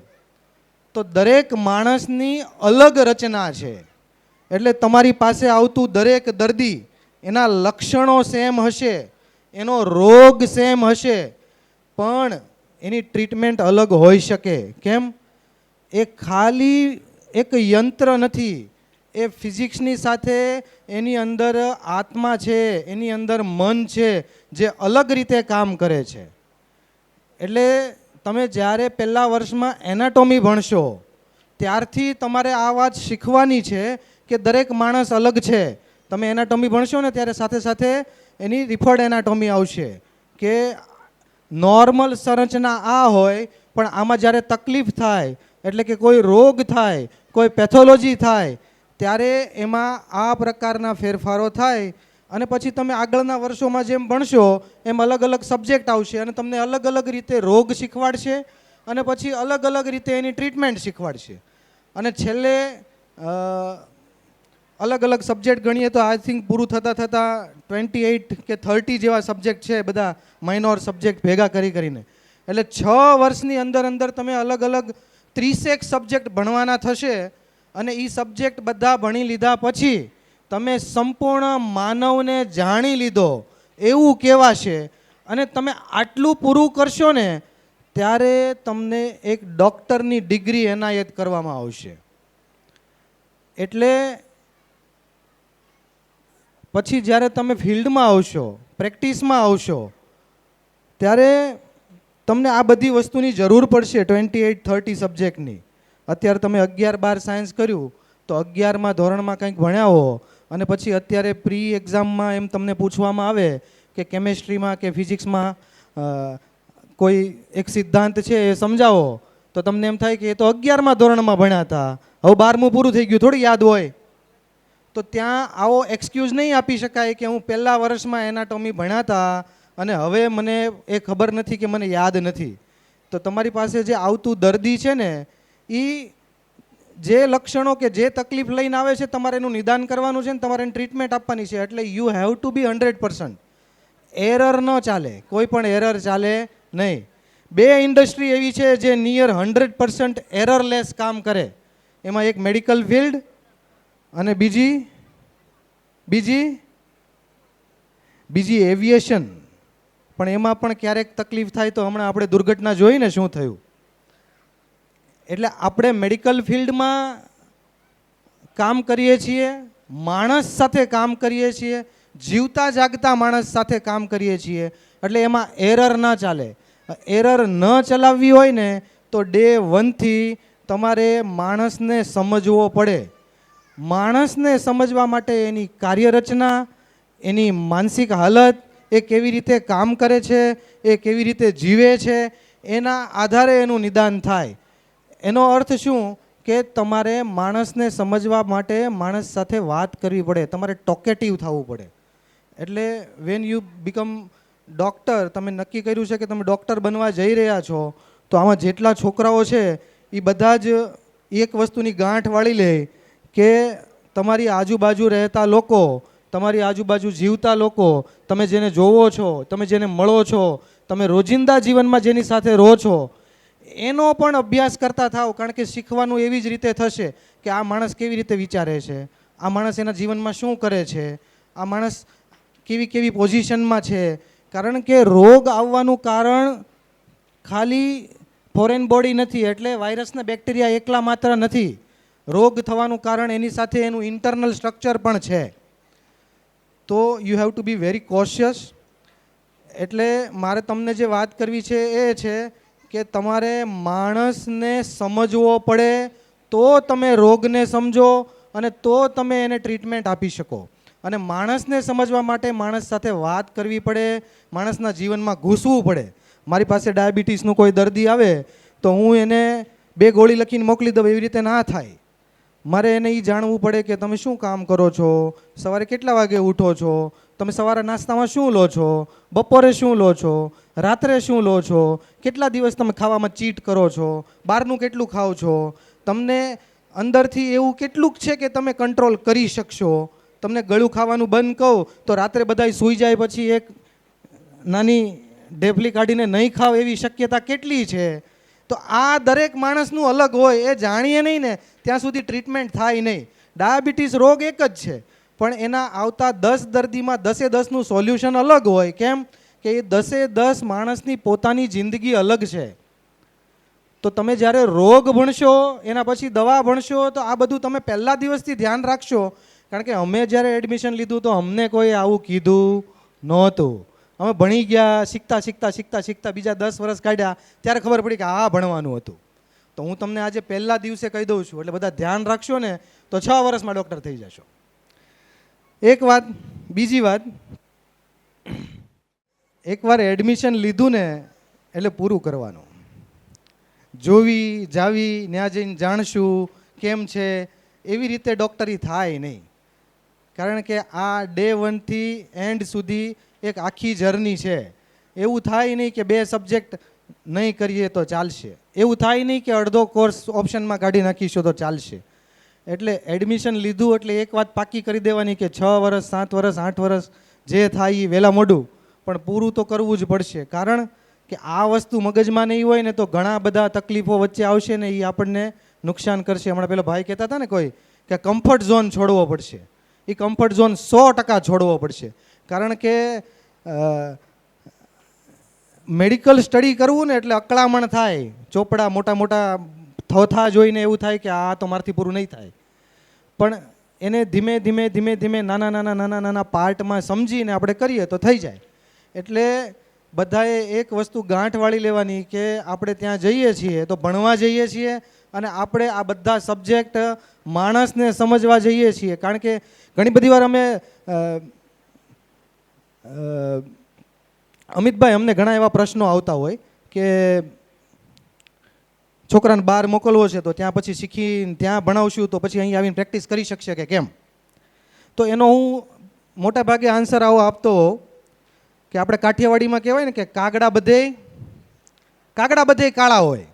તો દરેક માણસની અલગ રચના છે. એટલે તમારી પાસે આવતું દરેક દર્દી એના લક્ષણો સેમ હશે, એનો રોગ સેમ હશે, પણ એની ટ્રીટમેન્ટ અલગ હોઈ શકે. કેમ? એ ખાલી એક યંત્ર નથી, એ ફિઝિક્સની સાથે એની અંદર આત્મા છે, એની અંદર મન છે, જે અલગ રીતે કામ કરે છે. એટલે તમે જ્યારે પહેલા વર્ષમાં એનાટોમી ભણશો ત્યારથી તમારે આ વાત શીખવાની છે કે દરેક માણસ અલગ છે. તમે એનાટોમી ભણશો ને ત્યારે સાથે સાથે એની રિફર્ડ એનાટોમી આવશે કે નોર્મલ સંરચના આ હોય, પણ આમાં જ્યારે તકલીફ થાય એટલે કે કોઈ રોગ થાય, કોઈ પેથોલોજી થાય, ત્યારે એમાં આ પ્રકારના ફેરફારો થાય. અને પછી તમે આગળના વર્ષોમાં જેમ ભણશો એમ અલગ અલગ સબ્જેક્ટ આવશે અને તમને અલગ અલગ રીતે રોગ શીખવાડશે અને પછી અલગ અલગ રીતે એની ટ્રીટમેન્ટ શીખવાડશે. અને છેલ્લે અલગ અલગ સબ્જેક્ટ ગણીએ તો આઈ થિંક પૂરું થતાં થતાં 28 કે 30 જેવા સબ્જેક્ટ છે, બધા માઇનોર સબ્જેક્ટ ભેગા કરીને. એટલે 6 વર્ષની અંદર તમે અલગ અલગ 30 સબ્જેક્ટ ભણવાના થશે. અને એ સબ્જેક્ટ બધા ભણી લીધા પછી તમે સંપૂર્ણ માનવને જાણી લીધો એવું કહેવાશે. અને તમે આટલું પૂરું કરશો ને ત્યારે તમને એક ડૉક્ટરની ડિગ્રી એનાયત કરવામાં આવશે. એટલે પછી જ્યારે તમે ફિલ્ડમાં આવશો, પ્રેક્ટિસમાં આવશો, ત્યારે તમને આ બધી વસ્તુની જરૂર પડશે 28-30 સબ્જેક્ટની. અત્યારે તમે 11-12 સાયન્સ કર્યું તો 11મા ધોરણમાં કંઈક ભણ્યા હો અને પછી અત્યારે પ્રી એક્ઝામમાં એમ તમને પૂછવામાં આવે કે કેમેસ્ટ્રીમાં કે ફિઝિક્સમાં કોઈ એક સિદ્ધાંત છે એ સમજાવો, તો તમને એમ થાય કે એ તો 11મા ધોરણમાં ભણ્યા હતા, હવે 12મું પૂરું થઈ ગયું, થોડી યાદ હોય. તો ત્યાં આવો એક્સક્યુઝ નહીં આપી શકાય કે હું પહેલા વર્ષમાં એનાટોમી ભણ્યા હતા અને હવે મને એ ખબર નથી કે મને યાદ નથી. તો તમારી પાસે જે આવતું દર્દી છે ને, એ જે લક્ષણો કે જે તકલીફ લઈને આવે છે તમારે એનું નિદાન કરવાનું છે ને તમારે એની ટ્રીટમેન્ટ આપવાની છે. એટલે you have to be 100%. Error ન ચાલે, કોઈ પણ એરર ચાલે નહીં. 2 ઇન્ડસ્ટ્રી એવી છે જે નિયર 100% એરરલેસ કામ કરે. એમાં એક મેડિકલ ફિલ્ડ અને બીજી એવિએશન. પણ એમાં પણ ક્યારેક તકલીફ થાય તો હમણાં આપણે દુર્ઘટના જોઈને શું થયું. એટલે આપણે મેડિકલ ફિલ્ડમાં કામ કરીએ છીએ, માણસ સાથે કામ કરીએ છીએ, જીવતા જાગતા માણસ સાથે કામ કરીએ છીએ. એટલે એમાં એરર ન ચાલે. એરર ન ચલાવવી હોય ને તો ડે 1 થી તમારે માણસને સમજવો પડે. માણસને સમજવા માટે એની કાર્યરચના, એની માનસિક હાલત, એ કેવી રીતે કામ કરે છે, એ કેવી રીતે જીવે છે, એના આધારે એનું નિદાન થાય. એનો અર્થ શું કે તમારે માણસને સમજવા માટે માણસ સાથે વાત કરવી પડે, તમારે ટોકેટિવ થવું પડે. એટલે વેન યુ બીકમ ડૉક્ટર, તમે નક્કી કર્યું છે કે તમે ડૉક્ટર બનવા જઈ રહ્યા છો, તો આમાં જેટલા છોકરાઓ છે એ બધા જ એક વસ્તુની ગાંઠ વાળી લે કે તમારી આજુબાજુ રહેતા લોકો, તમારી આજુબાજુ જીવતા લોકો, તમે જેને જોવો છો, તમે જેને મળો છો, તમે રોજિંદા જીવનમાં જેની સાથે રહો છો, એનો પણ અભ્યાસ કરતા થાવ. કારણ કે શીખવાનું એવી જ રીતે થશે કે આ માણસ કેવી રીતે વિચારે છે, આ માણસ એના જીવનમાં શું કરે છે, આ માણસ કેવી કેવી પોઝિશનમાં છે. કારણ કે રોગ આવવાનું કારણ ખાલી ફોરેન બોડી નથી, એટલે વાયરસના બેક્ટેરિયા એકલા માત્ર નથી. રોગ થવાનું કારણ એની સાથે એનું ઇન્ટરનલ સ્ટ્રક્ચર પણ છે. તો you have to be very cautious. એટલે મારે તમને જે વાત કરવી છે એ છે કે તમારે માણસને સમજવો પડે, તો તમે રોગને સમજો અને તો તમે એને ટ્રીટમેન્ટ આપી શકો. અને માણસને સમજવા માટે માણસ સાથે વાત કરવી પડે, માણસના જીવનમાં ઘૂસવું પડે. મારી પાસે ડાયાબિટીસનું કોઈ દર્દી આવે તો હું એને 2 ગોળી લખીને મોકલી દઉં એવી રીતે ના થાય. મારે એને એ જાણવું પડે કે તમે શું કામ કરો છો, સવારે કેટલા વાગે ઉઠો છો, તમે સવારે નાસ્તામાં શું લો છો, બપોરે શું લો છો, રાત્રે શું લો છો, કેટલા દિવસ તમે ખાવામાં ચીટ કરો છો, બહારનું કેટલું ખાઓ છો, તમને અંદરથી એવું કેટલુંક છે કે તમે કંટ્રોલ કરી શકશો. તમને ગળું ખાવાનું બંધ કહું તો રાત્રે બધાય સૂઈ જાય પછી એક નાની ઢેફલી કાઢીને નહીં ખાવ એવી શક્યતા કેટલી છે. તો આ દરેક માણસનું અલગ હોય, એ જાણીએ નહીં ને ત્યાં સુધી ટ્રીટમેન્ટ થાય નહીં. ડાયાબિટીસ રોગ એક જ છે, પણ એના આવતા 10 દર્દીમાં 10-10નું સોલ્યુશન અલગ હોય. કેમ કે એ 10-10 માણસની પોતાની જિંદગી અલગ છે. તો તમે જ્યારે રોગ ભણશો એના પછી દવા ભણશો તો આ બધું તમે પહેલા દિવસથી ધ્યાન રાખશો. કારણ કે અમે જ્યારે એડમિશન લીધું તો અમને કોઈ આવું કીધું નહોતું. અમે ભણી ગયા, શીખતા શીખતા શીખતા શીખતા બીજા 10 વર્ષ કાઢ્યા ત્યારે ખબર પડી કે આ ભણવાનું હતું. તો હું તમને આજે પહેલા દિવસે કહી દઉં છું, એટલે બધા ધ્યાન રાખશો ને તો 6 વર્ષમાં ડૉક્ટર થઈ જશો. એક વાત. બીજી વાત, એકવાર એડમિશન લીધું ને એટલે પૂરું કરવાનું. જોવી જાવી ત્યાં જઈને જાણશું કેમ છે એવી રીતે ડૉક્ટરી થાય નહીં. કારણ કે આ ડે 1 થી એન્ડ સુધી એક આખી જર્ની છે. એવું થાય નહીં કે 2 સબ્જેક્ટ નહીં કરીએ તો ચાલશે. એવું થાય નહીં કે અડધો કોર્સ ઓપ્શનમાં કાઢી નાખીશું તો ચાલશે. એટલે એડમિશન લીધું એટલે એક વાત પાકી કરી દેવાની કે 6 વર્ષ 7 વર્ષ 8 વર્ષ જે થાય એ વહેલા મોડું પણ પૂરું તો કરવું જ પડશે. કારણ કે આ વસ્તુ મગજમાં નહીં હોય ને તો ઘણા બધા તકલીફો વચ્ચે આવશે ને એ આપણને નુકસાન કરશે. હમણાં પેલો ભાઈ કહેતા હતા ને કોઈ કે કમ્ફર્ટ ઝોન છોડવો પડશે. એ કમ્ફર્ટ ઝોન 100% છોડવો પડશે. કારણ કે મેડિકલ સ્ટડી કરવું ને એટલે અકળામણ થાય. ચોપડા મોટા મોટા થોથા જોઈને એવું થાય કે આ તો મારાથી પૂરું નહીં થાય. પણ એને ધીમે ધીમે ધીમે ધીમે નાના નાના નાના નાના પાર્ટમાં સમજીને આપણે કરીએ તો થઈ જાય. એટલે બધાએ એક વસ્તુ ગાંઠ વાળી લેવાની કે આપણે ત્યાં જઈએ છીએ તો ભણવા જઈએ છીએ અને આપણે આ બધા સબ્જેક્ટ માણસને સમજવા જઈએ છીએ. કારણ કે ઘણી બધી વાર અમે અમિતભાઈ અમને ઘણા એવા પ્રશ્નો આવતા હોય કે છોકરાને બહાર મોકલવો છે તો ત્યાં પછી શીખીને ત્યાં ભણાવશું તો પછી અહીં આવીને પ્રેક્ટિસ કરી શકશે કે કેમ. તો એનો હું મોટા ભાગે આન્સર આવો આપતો હોઉં કે આપણે કાઠિયાવાડીમાં કહેવાય ને કે કાગડા બધે કાળા હોય.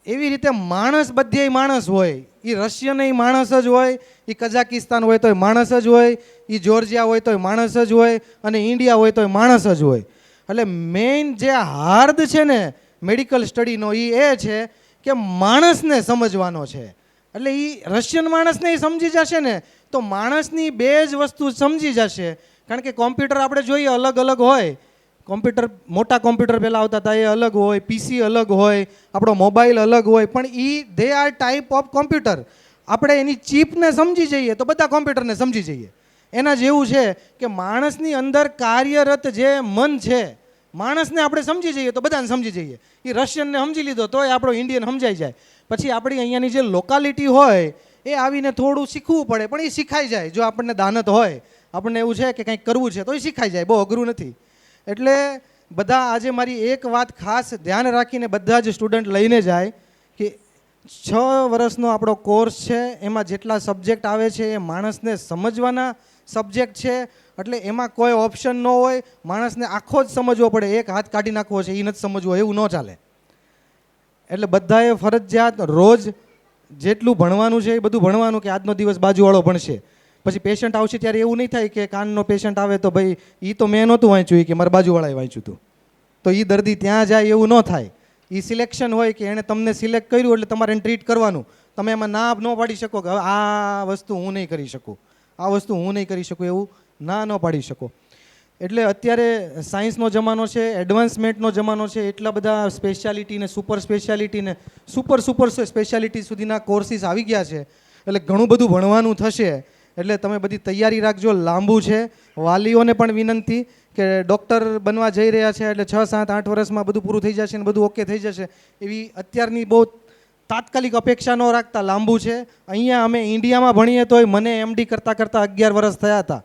એવી રીતે માણસ બધે માણસ હોય. એ રશિયન માણસ જ હોય, એ કઝાકિસ્તાન હોય તોય માણસ જ હોય, એ જોર્જિયા હોય તોય માણસ જ હોય અને ઇન્ડિયા હોય તોય માણસ જ હોય. એટલે મેઇન જે હાર્દ છે ને મેડિકલ સ્ટડીનો એ છે કે માણસને સમજવાનો છે. એટલે એ રશિયન માણસને સમજી જશે ને તો માણસની 2 જ વસ્તુ સમજી જશે. કારણ કે કોમ્પ્યુટર આપણે જોઈએ અલગ અલગ હોય. કોમ્પ્યુટર મોટા કોમ્પ્યુટર પહેલાં આવતા હતા એ અલગ હોય, પીસી અલગ હોય, આપણો મોબાઈલ અલગ હોય, પણ they are type of computer. આપણે એની ચીપને સમજી જઈએ તો બધા કોમ્પ્યુટરને સમજી જઈએ. એના જેવું છે કે માણસની અંદર કાર્યરત જે મન છે માણસને આપણે સમજી જઈએ તો બધાને સમજી જઈએ. એ રશિયનને સમજી લીધો તોય આપણો ઇન્ડિયન સમજાઈ જાય. પછી આપણી અહીંયાની જે લોકાલિટી હોય એ આવીને થોડું શીખવું પડે પણ એ શીખાઈ જાય. જો આપણને દાનત હોય, આપણને એવું છે કે કંઈક કરવું છે તો એ શીખાઈ જાય, બહુ અઘરું નથી. એટલે બધા આજે મારી એક વાત ખાસ ધ્યાન રાખીને બધા જ સ્ટુડન્ટ લઈને જાય કે 6 વર્ષનો આપણો કોર્સ છે, એમાં જેટલા સબ્જેક્ટ આવે છે એ માણસને સમજવાના સબ્જેક્ટ છે. એટલે એમાં કોઈ ઓપ્શન ન હોય. માણસને આખો જ સમજવો પડે. એક હાથ કાઢી નાખવો છે એ નથી સમજવો એવું ન ચાલે. એટલે બધાએ ફરજિયાત રોજ જેટલું ભણવાનું છે એ બધું ભણવાનું. કે આજનો દિવસ બાજુવાળો ભણશે, પછી પેશન્ટ આવશે ત્યારે એવું નહીં થાય કે કાનનો પેશન્ટ આવે તો ભાઈ એ તો મેં નહોતું વાંચ્યું કે મારા બાજુવાળાએ વાંચ્યું હતું તો એ દર્દી ત્યાં જાય એવું ન થાય. એ સિલેક્શન હોય કે એણે તમને સિલેક્ટ કર્યું એટલે તમારે એને ટ્રીટ કરવાનું. તમે એમાં ના ન પાડી શકો કે હવે આ વસ્તુ હું નહીં કરી શકું, આ વસ્તુ હું નહીં કરી શકું, એવું ના ન પાડી શકો. એટલે અત્યારે સાયન્સનો જમાનો છે, એડવાન્સમેન્ટનો જમાનો છે. એટલા બધા સ્પેશિયાલિટી ને સુપર સ્પેશિયાલિટી ને સુપર સ્પેશિયાલિટી સુધીના કોર્સિસ આવી ગયા છે. એટલે ઘણું બધું ભણવાનું થશે. એટલે તમે બધી તૈયારી રાખજો. લાંબુ છે. વાલીઓને પણ વિનંતી કે ડૉક્ટર બનવા જઈ રહ્યા છે એટલે 6, 7, 8 વર્ષમાં બધું પૂરું થઈ જશે ને બધું ઓકે થઈ જશે એવી અત્યારની બહુ તાત્કાલિક અપેક્ષા ન રાખતા. લાંબુ છે. અહીંયા અમે ઇન્ડિયામાં ભણીએ તોય મને એમડી કરતાં 11 વર્ષ થયા હતા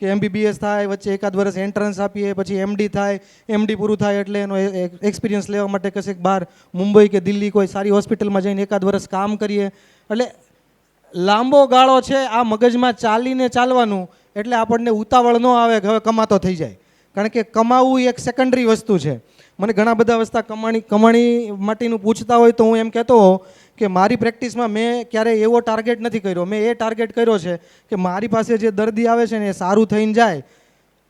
કે MBBS થાય, વચ્ચે એકાદ વર્ષ એન્ટ્રન્સ આપીએ, પછી MD થાય. MD પૂરું થાય એટલે એનો એક્સપિરિયન્સ લેવા માટે કશેક બહાર મુંબઈ કે દિલ્હી કોઈ સારી હોસ્પિટલમાં જઈને એકાદ વર્ષ કામ કરીએ. એટલે લાંબો ગાળો છે. આ મગજમાં ચાલીને ચાલવાનું. એટલે આપણને ઉતાવળ ન આવે કે હવે કમાતો થઈ જાય. કારણ કે કમાવું એક સેકન્ડરી વસ્તુ છે. મને ઘણા બધા વસ્તુ કમાણી માટેનું પૂછતા હોય તો હું એમ કહેતો હોઉં કે મારી પ્રેક્ટિસમાં મેં ક્યારેય એવો ટાર્ગેટ નથી કર્યો. મેં એ ટાર્ગેટ કર્યો છે કે મારી પાસે જે દર્દી આવે છે ને એ સારું થઈને જાય.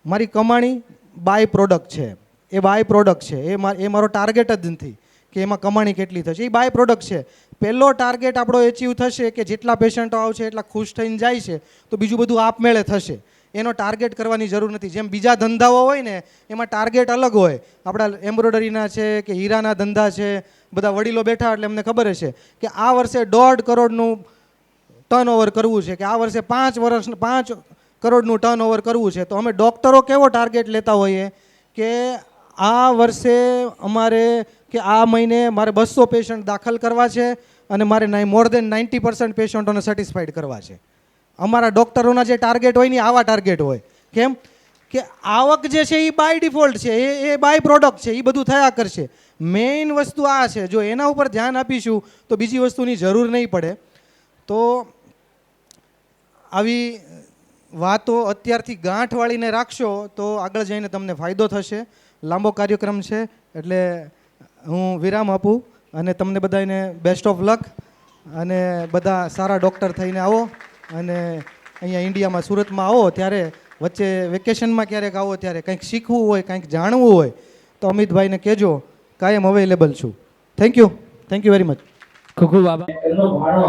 મારી કમાણી બાય પ્રોડક્ટ છે. એ બાય પ્રોડક્ટ છે. એ મારો ટાર્ગેટ જ નથી કે એમાં કમાણી કેટલી થશે. એ બાય પ્રોડક્ટ છે. પહેલો ટાર્ગેટ આપણો એચીવ થશે કે જેટલા પેશન્ટો આવશે એટલા ખુશ થઈને જાય છે તો બીજું બધું આપમેળે થશે. એનો ટાર્ગેટ કરવાની જરૂર નથી. જેમ બીજા ધંધાઓ હોય ને એમાં ટાર્ગેટ અલગ હોય. આપણા એમ્બ્રોઇડરીના છે કે હીરાના ધંધા છે, બધા વડીલો બેઠા એટલે અમને ખબર છે કે આ વર્ષે 1.5 કરોડનું ટર્નઓવર કરવું છે, કે આ વર્ષે 5 કરોડનું ટર્નઓવર કરવું છે. તો અમે ડૉક્ટરો કેવો ટાર્ગેટ લેતા હોઈએ કે આ વર્ષે અમારે કે આ મહિને મારે 200 પેશન્ટ દાખલ કરવા છે અને મારે મોર દેન 90% પેશન્ટોને સેટિસ્ફાઈડ કરવા છે. અમારા ડૉક્ટરોના જે ટાર્ગેટ હોય ને આવા ટાર્ગેટ હોય. કેમ કે આવક જે છે એ બાય ડિફોલ્ટ છે, એ બાય પ્રોડક્ટ છે, એ બધું થયા કરશે. મેઇન વસ્તુ આ છે, જો એના ઉપર ધ્યાન આપીશું તો બીજી વસ્તુની જરૂર નહીં પડે. તો આવી વાતો અત્યારથી ગાંઠ વાળીને રાખશો તો આગળ જઈને તમને ફાયદો થશે. લાંબો કાર્યક્રમ છે એટલે હું વિરામ આપું અને તમને બધાને બેસ્ટ ઓફ લક, અને બધા સારા ડૉક્ટર થઈને આવો. અને અહીંયા ઇન્ડિયામાં સુરતમાં આવો ત્યારે વચ્ચે વેકેશનમાં ક્યારેક આવો ત્યારે કંઈક શીખવું હોય, કંઈક જાણવું હોય તો અમિતભાઈને કહેજો, કાયમ અવેલેબલ છું. Thank you very much. ખૂબ ખૂબ આભાર. એમનો ભાણો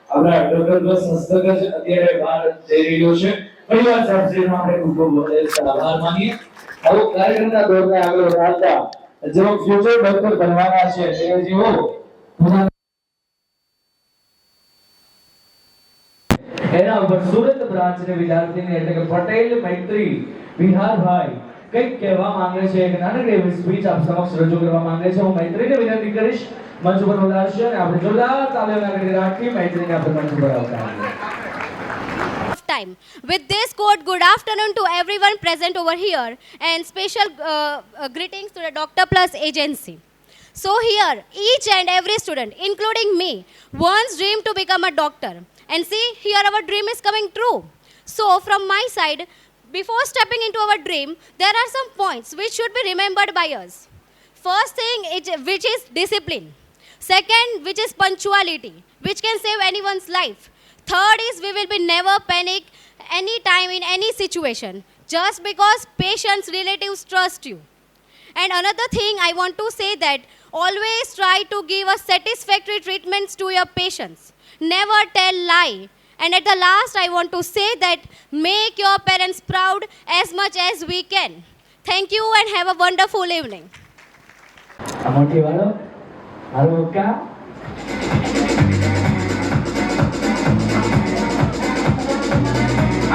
આપણા ડોક્ટર બસ હસ્તક જ અત્યારે બહાર જઈ રહ્યો છે. પરિવાર સાહેબનો આપણે ખૂબ ખૂબ આભાર માનીએ. હવે કાર્યક્રમના દોરને આગળ વધારતા જેઓ ફ્યુચર ડોક્ટર બનવાના છે તે જેઓ એના ઉપર સુરત બ્રાન્ચની વિદ્યાર્થીની એટલે કે પટેલ મૈત્રી વિહારભાઈ કંઈક કહેવા માંગે છે. એક નાનકડી એવી સ્પીચ આપ સમક્ષ રજૂ કરવા માંગે છે. હું મૈત્રીને વિનંતી કરીશ મંચ ઉપર વધારશે અને આપણે જોરદાર તાળીઓના ગણગણાટથી રાખી મૈત્રીને આપણે મંચ ઉપર આવકારીએ. Time. With this quote, good afternoon to everyone present over here, and special greetings to the Doctor Plus agency. So here, each and every student, including me, once dreamed to become a doctor. And see, here our dream is coming true. So from my side, before stepping into our dream, there are some points which should be remembered by us. First thing, which is discipline. Second, which is punctuality, which can save anyone's life. Third is we will be never panic any time in any situation just because patients, relatives trust you. And another thing I want to say that always try to give a satisfactory treatments to your patients. Never tell lie. And at the last I want to say that make your parents proud as much as we can. Thank you and have a wonderful evening. મોટી વાળો હાલો કા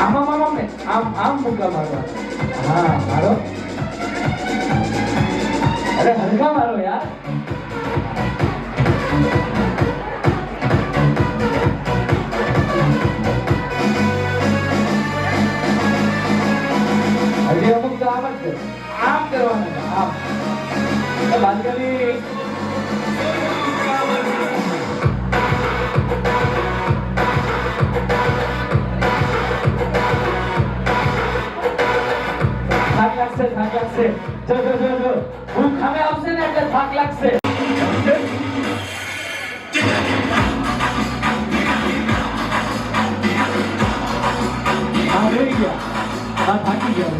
આમ મુકા મારો. હા મારો, અરે હલકા મારો યાર. હજી અમુક તો આમ જ કરે, આમ કરવાનું છે, આમ બાંધગલી. થાક લાગશે. જો ભૂખ ખામે આવશે ને એટલે થાક લાગશે. રહી ગયા, થાકી ગયા.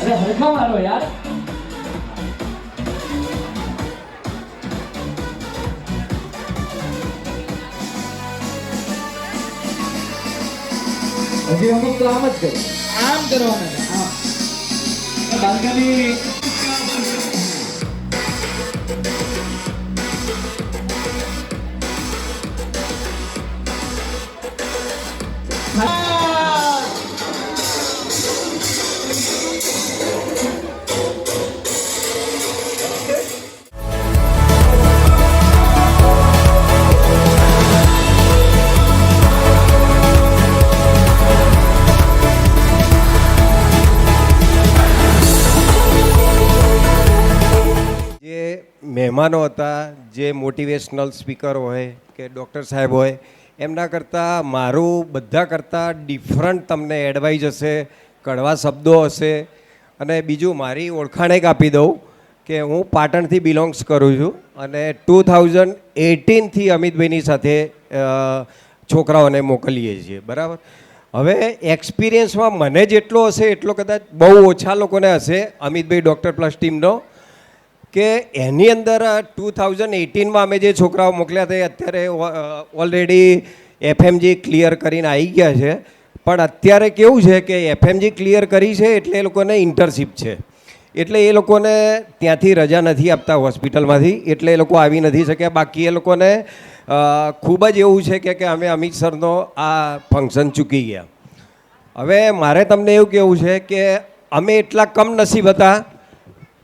અરે હલકા મારો યાર. હજી અમુક તો આમ જ કરે, આમ કરવાના છે, આમ બાલ્કની. મહેમાનો હતા, જે મોટિવેશનલ સ્પીકર હોય કે ડૉક્ટર સાહેબ હોય, એમના કરતાં મારું બધા કરતાં ડિફરન્ટ તમને એડવાઇસ હશે, કડવા શબ્દો હશે. અને બીજું મારી ઓળખાણ એક આપી દઉં કે હું પાટણથી બિલોંગ્સ કરું છું અને 2018થી અમિતભાઈની સાથે છોકરાઓને મોકલીએ છીએ, બરાબર. હવે એક્સપિરિયન્સમાં મને જેટલો હશે એટલો કદાચ બહુ ઓછા લોકોને હશે, અમિતભાઈ ડૉક્ટર પ્લસ ટીમનો, કે એની અંદર 2018માં અમે જે છોકરાઓ મોકલ્યા હતા એ અત્યારે ઓલરેડી એફએમજી ક્લિયર કરીને આવી ગયા છે. પણ અત્યારે કેવું છે કે એફએમજી ક્લિયર કરી છે એટલે એ લોકોને ઇન્ટર્નશીપ છે, એટલે એ લોકોને ત્યાંથી રજા નથી આપતા હોસ્પિટલમાંથી, એટલે એ લોકો આવી નથી શક્યા. બાકી એ લોકોને ખૂબ જ એવું છે કે અમે અમિત સરનો આ ફંક્શન ચૂકી ગયા. હવે મારે તમને એવું કહેવું છે કે અમે એટલા કમનસીબ હતા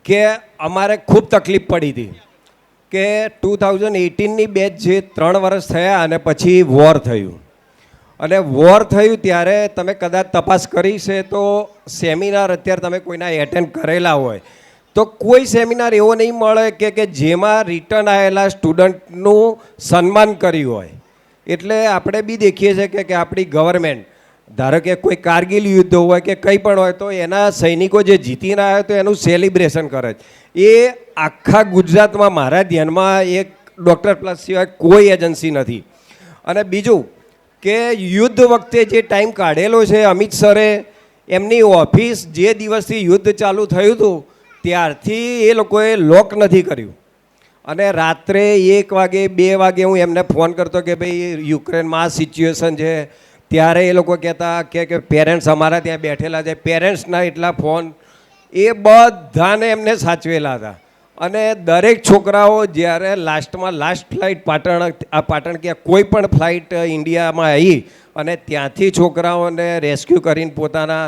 કે અમારે ખૂબ તકલીફ પડી હતી કે 2018ની બેચ જે 3 વર્ષ થયા અને પછી વોર થયું, અને વોર થયું ત્યારે તમે કદાચ તપાસ કરી છે તો સેમિનાર અત્યારે તમે કોઈના એટેન્ડ કરેલા હોય તો કોઈ સેમિનાર એવો નહીં મળે કે જેમાં રિટર્ન આવેલા સ્ટુડન્ટનું સન્માન કર્યું હોય. એટલે આપણે બી દેખીએ છીએ કે આપણી ગવર્મેન્ટ, ધારો કે કોઈ કારગિલ યુદ્ધ હોય કે કંઈ પણ હોય તો એના સૈનિકો જે જીતીને આવ્યા તો એનું સેલિબ્રેશન કરે છે. એ આખા ગુજરાતમાં મારા ધ્યાનમાં એક ડૉક્ટર પ્લસ સિવાય કોઈ એજન્સી નથી. અને બીજું કે યુદ્ધ વખતે જે ટાઈમ કાઢેલો છે અમિત સરે, એમની ઓફિસ જે દિવસથી યુદ્ધ ચાલુ થયું હતું ત્યારથી એ લોકોએ લોક નથી કર્યું. અને રાત્રે 1 વાગે 2 વાગે હું એમને ફોન કરતો કે ભાઈ યુક્રેનમાં આ સિચ્યુએશન છે, ત્યારે એ લોકો કહેતા કે પેરેન્ટ્સ અમારા ત્યાં બેઠેલા છે. પેરેન્ટ્સના એટલા ફોન એ બધાને એમને સાચવેલા હતા. અને દરેક છોકરાઓ જ્યારે લાસ્ટ ફ્લાઇટ પાટણ કે કોઈ પણ ફ્લાઇટ ઇન્ડિયામાં આવી અને ત્યાંથી છોકરાઓને રેસ્ક્યુ કરીને પોતાના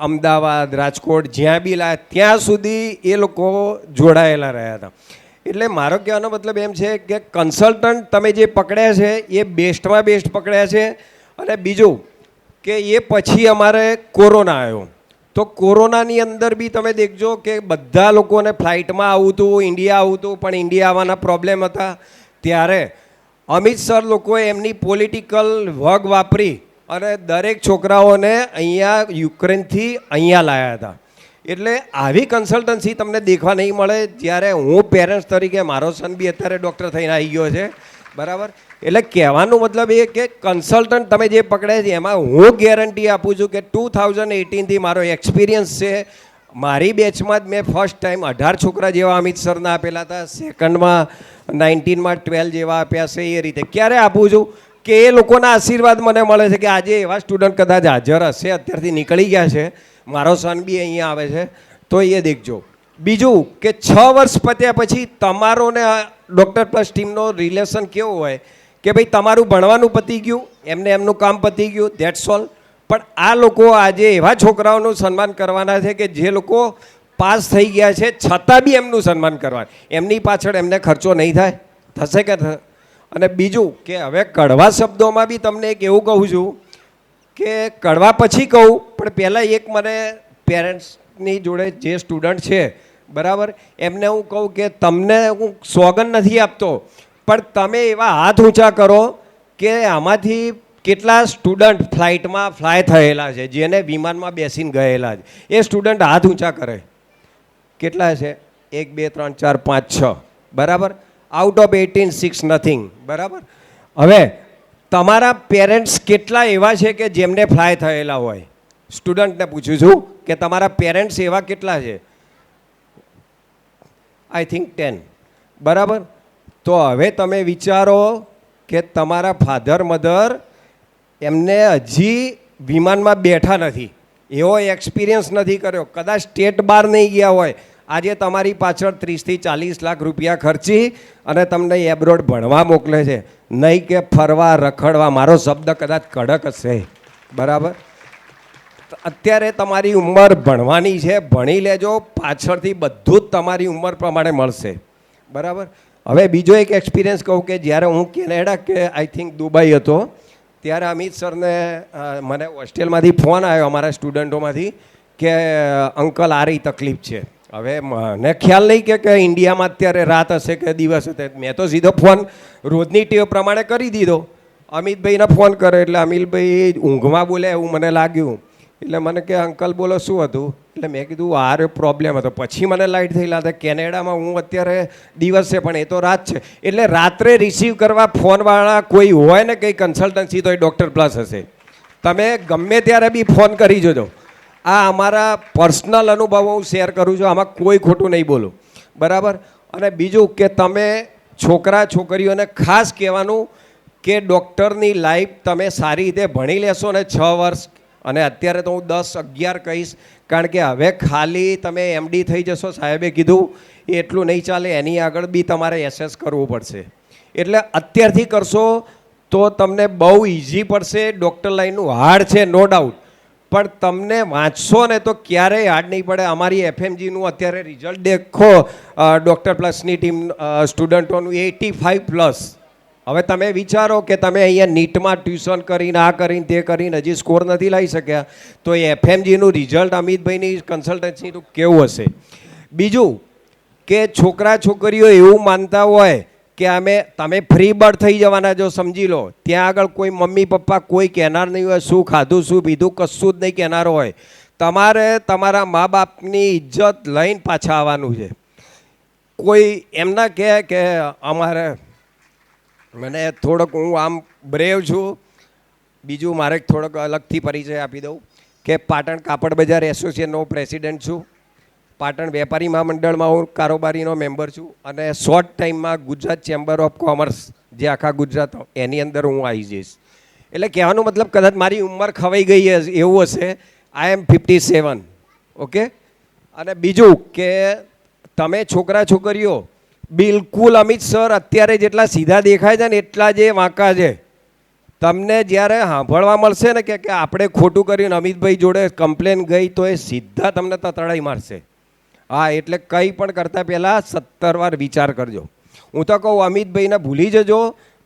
અમદાવાદ, રાજકોટ જ્યાં બી લાયા ત્યાં સુધી એ લોકો જોડાયેલા રહ્યા હતા. એટલે મારો કહેવાનો મતલબ એમ છે કે કન્સલ્ટન્ટ તમે જે પકડ્યા છે એ બેસ્ટમાં બેસ્ટ પકડ્યા છે. અને બીજું કે એ પછી અમારે કોરોના આવ્યો, તો કોરોનાની અંદર બી તમે દેખજો કે બધા લોકોને ફ્લાઇટમાં આવવું હતું, ઇન્ડિયા આવવું હતું, પણ ઇન્ડિયા આવવાના પ્રોબ્લેમ હતા. ત્યારે અમિત સર લોકોએ એમની પોલિટિકલ વગ વાપરી અને દરેક છોકરાઓને અહીંયા યુક્રેનથી અહીંયા લાવ્યા હતા. એટલે આવી કન્સલ્ટન્સી તમને દેખવા નહીં મળે. જ્યારે હું પેરેન્ટ્સ તરીકે, મારો સન બી અત્યારે ડૉક્ટર થઈને આવી ગયો છે, બરાબર. એટલે કહેવાનો મતલબ એ કે કન્સલ્ટન્ટ તમે જે પકડે છે એમાં હું ગેરંટી આપું છું કે 2018થી મારો એક્સપિરિયન્સ છે. મારી બેચમાં જ મેં ફર્સ્ટ ટાઈમ 18 છોકરા જેવા અમિત સરના આપેલા હતા, સેકન્ડમાં 19માં 12 જેવા આપ્યા છે. એ રીતે ક્યારે આપું છું કે એ લોકોના આશીર્વાદ મને મળે છે કે આજે એવા સ્ટુડન્ટ કદાચ હાજર હશે, અત્યારથી નીકળી ગયા છે, મારો સન બી અહીંયા આવે છે, તો એ દેખજો. બીજું કે 6 વર્ષ પત્યા પછી તમારો ને ડૉક્ટર પ્લસ ટીમનો રિલેશન કેવો હોય કે ભાઈ તમારું ભણવાનું પતી ગયું, એમને એમનું કામ પતી ગયું, ધેટ્સ ઓલ. પણ આ લોકો આજે એવા છોકરાઓનું સન્માન કરવાના છે કે જે લોકો પાસ થઈ ગયા છે છતાં બી એમનું સન્માન કરવાનું. એમની પાછળ એમને ખર્ચો નહીં થાય, થશે કે અને બીજું કે હવે કડવા શબ્દોમાં બી તમને એક એવું કહું છું કે કડવા પછી કહું, પણ પહેલાં એક મને પેરેન્ટ્સની જોડે જે સ્ટુડન્ટ છે, બરાબર, એમને હું કહું કે તમને હું સોગંદ નથી આપતો, પણ તમે એવા હાથ ઊંચા કરો કે આમાંથી કેટલા સ્ટુડન્ટ ફ્લાઇટમાં ફ્લાય થયેલા છે, જેને વિમાનમાં બેસીને ગયેલા છે, એ સ્ટુડન્ટ હાથ ઊંચા કરે. કેટલા છે? 1 2 3 4 5 6, બરાબર. આઉટ ઓફ 18 6 નથિંગ, બરાબર. હવે તમારા પેરેન્ટ્સ કેટલા એવા છે કે જેમને ફ્લાય થયેલા હોય? સ્ટુડન્ટને પૂછું છું કે તમારા પેરેન્ટ્સ એવા કેટલા છે? આઈ થિંક 10, બરાબર. તો હવે તમે વિચારો કે તમારા ફાધર મધર એમને હજી વિમાનમાં બેઠા નથી, એવો એક્સપિરિયન્સ નથી કર્યો, કદાચ સ્ટેટ બહાર નહીં ગયા હોય, આજે તમારી પાછળ 30 થી 40 લાખ રૂપિયા ખર્ચી અને તમને એબ્રોડ ભણવા મોકલે છે, નહીં કે ફરવા રખડવા. મારો શબ્દ કદાચ કડક હશે, બરાબર. અત્યારે તમારી ઉંમર ભણવાની છે, ભણી લેજો, પાછળથી બધું જ તમારી ઉંમર પ્રમાણે મળશે, બરાબર. હવે બીજો એક એક્સપિરિયન્સ કહું કે જ્યારે હું કેનેડા કે આઈ થિંક દુબઈ હતો, ત્યારે અમિત સરને મને હોસ્ટેલમાંથી ફોન આવ્યો અમારા સ્ટુડન્ટોમાંથી કે અંકલ આ રહી તકલીફ છે. હવે મને ખ્યાલ નહીં કે ઇન્ડિયામાં અત્યારે રાત હશે કે દિવસ હશે. મેં તો સીધો ફોન રોજની ટેવ પ્રમાણે કરી દીધો. અમિતભાઈને ફોન કર્યો એટલે અમિતભાઈ ઊંઘમાં બોલે એવું મને લાગ્યું. એટલે મને કે અંકલ બોલો શું હતું? એટલે મેં કીધું આ રહ્યો પ્રોબ્લેમ હતો. પછી મને લાઇટ થયેલા હતા. કેનેડામાં હું અત્યારે દિવસ છે પણ એ તો રાત છે, એટલે રાત્રે રિસીવ કરવા ફોનવાળા કોઈ હોય ને કંઈ કન્સલ્ટન્સી તો એ ડૉક્ટર પ્લસ હશે. તમે ગમે ત્યારે બી ફોન કરી જોજો. આ અમારા પર્સનલ અનુભવો હું શેર કરું છું, આમાં કોઈ ખોટું નહીં બોલું, બરાબર. અને બીજું કે તમે છોકરા છોકરીઓને ખાસ કહેવાનું કે ડૉક્ટરની લાઈફ તમે સારી રીતે ભણી લેશો ને 6 વર્ષ, અને અત્યારે તો હું 10-11 કહીશ, કારણ કે હવે ખાલી તમે એમડી થઈ જશો, સાહેબે કીધું એ એટલું નહીં ચાલે, એની આગળ બી તમારે એસએસ કરવું પડશે. એટલે અત્યારથી કરશો તો તમને બહુ ઇઝી પડશે. ડૉક્ટર લાઈનનું હાર્ડ છે નો ડાઉટ, પણ તમને વાંચશો ને તો ક્યારેય હાર્ડ નહીં પડે. અમારી એફએમજીનું અત્યારે રિઝલ્ટ દેખો, ડૉક્ટર પ્લસની ટીમ સ્ટુડન્ટોનું 85+. હવે તમે વિચારો કે તમે અહીંયા નીટમાં ટ્યુશન કરીને આ કરીને તે કરીને હજી સ્કોર નથી લાવી શક્યા, તો એ એફએમજીનું રિઝલ્ટ અમિતભાઈની કન્સલ્ટન્સીનું કેવું હશે. બીજું કે છોકરા છોકરીઓ એવું માનતા હોય કે તમે ફ્રી બર્ડ થઈ જવાના, જો સમજી લો. ત્યાં આગળ કોઈ મમ્મી પપ્પા કોઈ કહેનાર નહીં હોય, શું ખાધું શું પીધું કશું જ નહીં કહેનાર હોય. તમારે તમારા મા બાપની ઇજ્જત લઈને પાછા આવવાનું છે. કોઈ એમ ના કહે કે અમારે, મને થોડોક, હું આમ બ્રેવ છું. બીજું મારે થોડોક અલગથી પરિચય આપી દઉં કે પાટણ કાપડ બજાર એસોસિએશનનો પ્રેસિડેન્ટ છું. પાટણ વેપારી મહામંડળમાં હું કારોબારીનો મેમ્બર છું, અને શોર્ટ ટાઈમમાં ગુજરાત ચેમ્બર ઓફ કોમર્સ જે આખા ગુજરાત એની અંદર હું આવી જઈશ. એટલે કહેવાનો મતલબ કદાચ મારી ઉંમર ખવાઈ ગઈ એવું હશે. આઈ એમ 57. ઓકે. અને બીજું કે તમે છોકરા છોકરીઓ બિલકુલ અમિત સર અત્યારે જેટલા સીધા દેખાય છે ને એટલા જ વાંકા છે. તમને જ્યારે સાંભળવા મળશે ને કે આપણે ખોટું કર્યું ને અમિતભાઈ જોડે કમ્પ્લેન ગઈ, તો એ સીધા તમને તતડાઈ મારશે. હા, એટલે કંઈ પણ કરતાં પહેલાં 17 વાર વિચાર કરજો. હું તો કહું અમિતભાઈને ભૂલી જજો,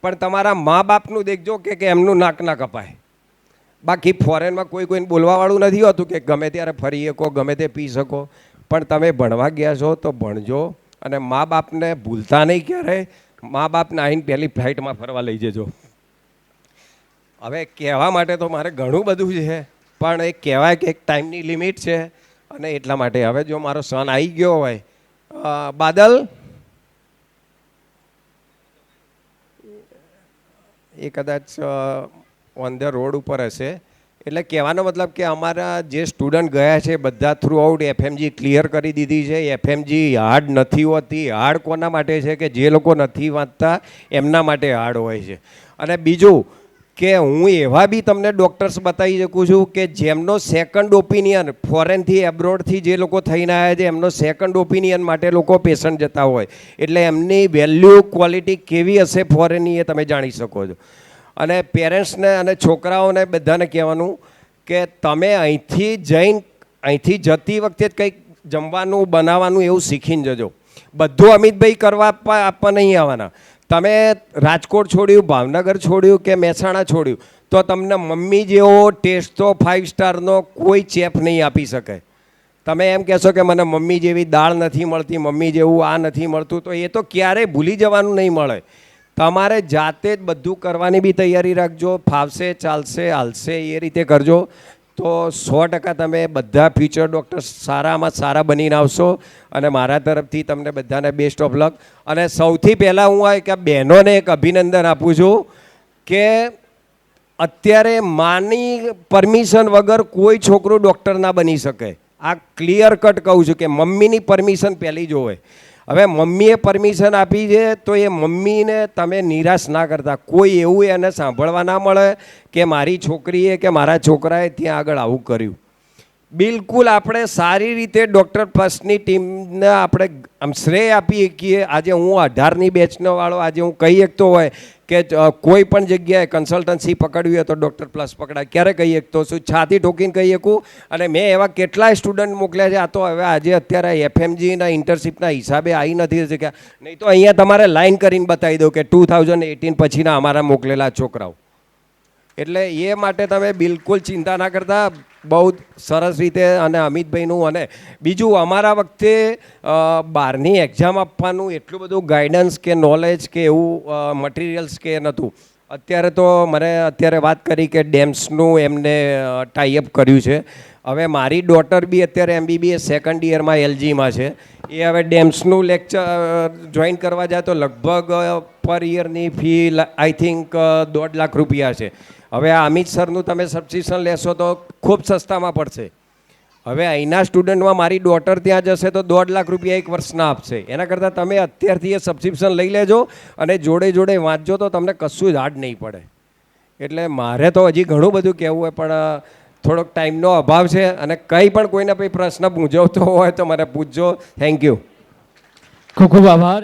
પણ તમારા મા બાપનું દેખજો કે એમનું નાક ના કપાય. બાકી ફોરેનમાં કોઈને બોલવાવાળું નથી હોતું કે ગમે ત્યારે ફરી શકો, ગમે તે પી શકો, પણ તમે ભણવા ગયા છો તો ભણજો, અને મા બાપને ભૂલતા નહીં ક્યારેય. મા બાપને આવીને પહેલી ફ્લાઇટમાં ફરવા લઈ જજો. હવે કહેવા માટે તો મારે ઘણું બધું છે, પણ એ કહેવાય કે એક ટાઈમની લિમિટ છે, અને એટલા માટે હવે જો મારો સન આવી ગયો હોય, બાદલ, એ કદાચ ઓન ધ રોડ ઉપર હશે. એટલે કહેવાનો મતલબ કે અમારા જે સ્ટુડન્ટ ગયા છે બધા થ્રુ આઉટ એફએમજી ક્લિયર કરી દીધી છે. એફએમજી હાર્ડ નથી હોતી. હાર્ડ કોના માટે છે કે જે લોકો નથી વાંચતા એમના માટે હાર્ડ હોય છે. અને બીજું કે હું એવા બી તમને ડૉક્ટર્સ બતાવી શકું છું કે જેમનો સેકન્ડ ઓપિનિયન, ફોરેનથી એબ્રોડથી જે લોકો થઈને આવ્યા છે એમનો સેકન્ડ ઓપિનિયન માટે લોકો પેશન્ટ જતા હોય, એટલે એમની વેલ્યુ ક્વોલિટી કેવી હશે ફોરેનની એ તમે જાણી શકો છો. અને પેરેન્ટ્સને અને છોકરાઓને બધાને કહેવાનું કે તમે અહીંથી જતી વખતે જ કંઈક જમવાનું બનાવવાનું એવું શીખીને જજો. બધું અમિતભાઈ કરવા આપવા નહીં આવવાના. તમે રાજકોટ છોડ્યું, ભાવનગર છોડ્યું કે મહેસાણા છોડ્યું, તો તમને મમ્મી જેવો ટેસ્ટ તો 5 સ્ટારનો કોઈ ચેફ નહીં આપી શકે. તમે એમ કહેશો કે મને મમ્મી જેવી દાળ નથી મળતી, મમ્મી જેવું આ નથી મળતું, તો એ તો ક્યારેય ભૂલી જવાનું નહીં મળે. તમારે જાતે જ બધું કરવાની બી તૈયારી રાખજો. ફાવશે, ચાલશે, હાલશે એ રીતે કરજો, તો 100% તમે બધા ફ્યુચર ડૉક્ટર સારામાં સારા બનીને આવશો. અને મારા તરફથી તમને બધાને બેસ્ટ ઓફ લક. અને સૌથી પહેલાં હું આ એક બહેનોને એક અભિનંદન આપું છું કે અત્યારે માની પરમિશન વગર કોઈ છોકરો ડૉક્ટર ના બની શકે. આ ક્લિયર કટ કહું છું કે મમ્મીની પરમિશન પહેલી જ હોય. હવે મમ્મીએ પરમિશન આપી છે તો એ મમ્મીને તમે નિરાશ ના કરતા. કોઈ એવું એને સાંભળવા ના મળે કે મારી છોકરીએ કે મારા છોકરાએ ત્યાં આગળ આવું કર્યું. બિલકુલ આપણે સારી રીતે ડૉક્ટર પ્લસની ટીમને આપણે આમ શ્રેય આપી શકીએ. આજે હું 18ની બેચનો વાળો, આજે હું કહી શકતો હોય કે કોઈ પણ જગ્યાએ કન્સલ્ટન્સી પકડવી હોય તો ડૉક્ટર પ્લસ પકડાય. ક્યારે કહી શકતો છું? છાતી ઠોકીને કહી શકું. અને મેં એવા કેટલાય સ્ટુડન્ટ મોકલ્યા છે. આ તો હવે આજે અત્યારે એફએમજીના ઇન્ટર્નશીપના હિસાબે આવી નથી શક્યા, નહીં તો અહીંયા તમારે લાઈન કરીને બતાવી દઉં કે 2018 પછીના અમારા મોકલેલા છોકરાઓ. એટલે એ માટે તમે બિલકુલ ચિંતા ના કરતા. બહુ સરસ રીતે. અને અમિતભાઈનું, અને બીજું અમારા વખતે બહારની એક્ઝામ આપવાનું એટલું બધું ગાઈડન્સ કે નોલેજ કે એવું મટીરિયલ્સ કે નહોતું. અત્યારે તો મને અત્યારે વાત કરી કે ડેમ્સનું એમને ટાઈઅપ કર્યું છે. હવે મારી ડોટર બી અત્યારે MBBS સેકન્ડ યરમાં LGમાં છે. એ હવે ડેમ્સનું લેક્ચર જોઈન કરવા જાય તો લગભગ પર યરની ફી આઈ થિંક 1.5 લાખ રૂપિયા છે. હવે આ અમિત સરનું તમે સબસ્ક્રિપ્શન લેશો તો ખૂબ સસ્તામાં પડશે. હવે અહીંના સ્ટુડન્ટમાં મારી ડોટર ત્યાં જશે તો 1.5 લાખ રૂપિયા એક વર્ષના આપશે. એના કરતાં તમે અત્યારથી એ સબસ્ક્રિપ્શન લઈ લેજો અને જોડે જોડે વાંચજો તો તમને કશું જ હાર્ડ નહીં પડે. એટલે મારે તો હજી ઘણું બધું કહેવું હોય પણ થોડોક ટાઈમનો અભાવ છે અને કંઈ પણ કોઈને કંઈ પ્રશ્ન પૂછવતો હોય તો મને પૂછજો. Thank you. ખૂબ ખૂબ આભાર.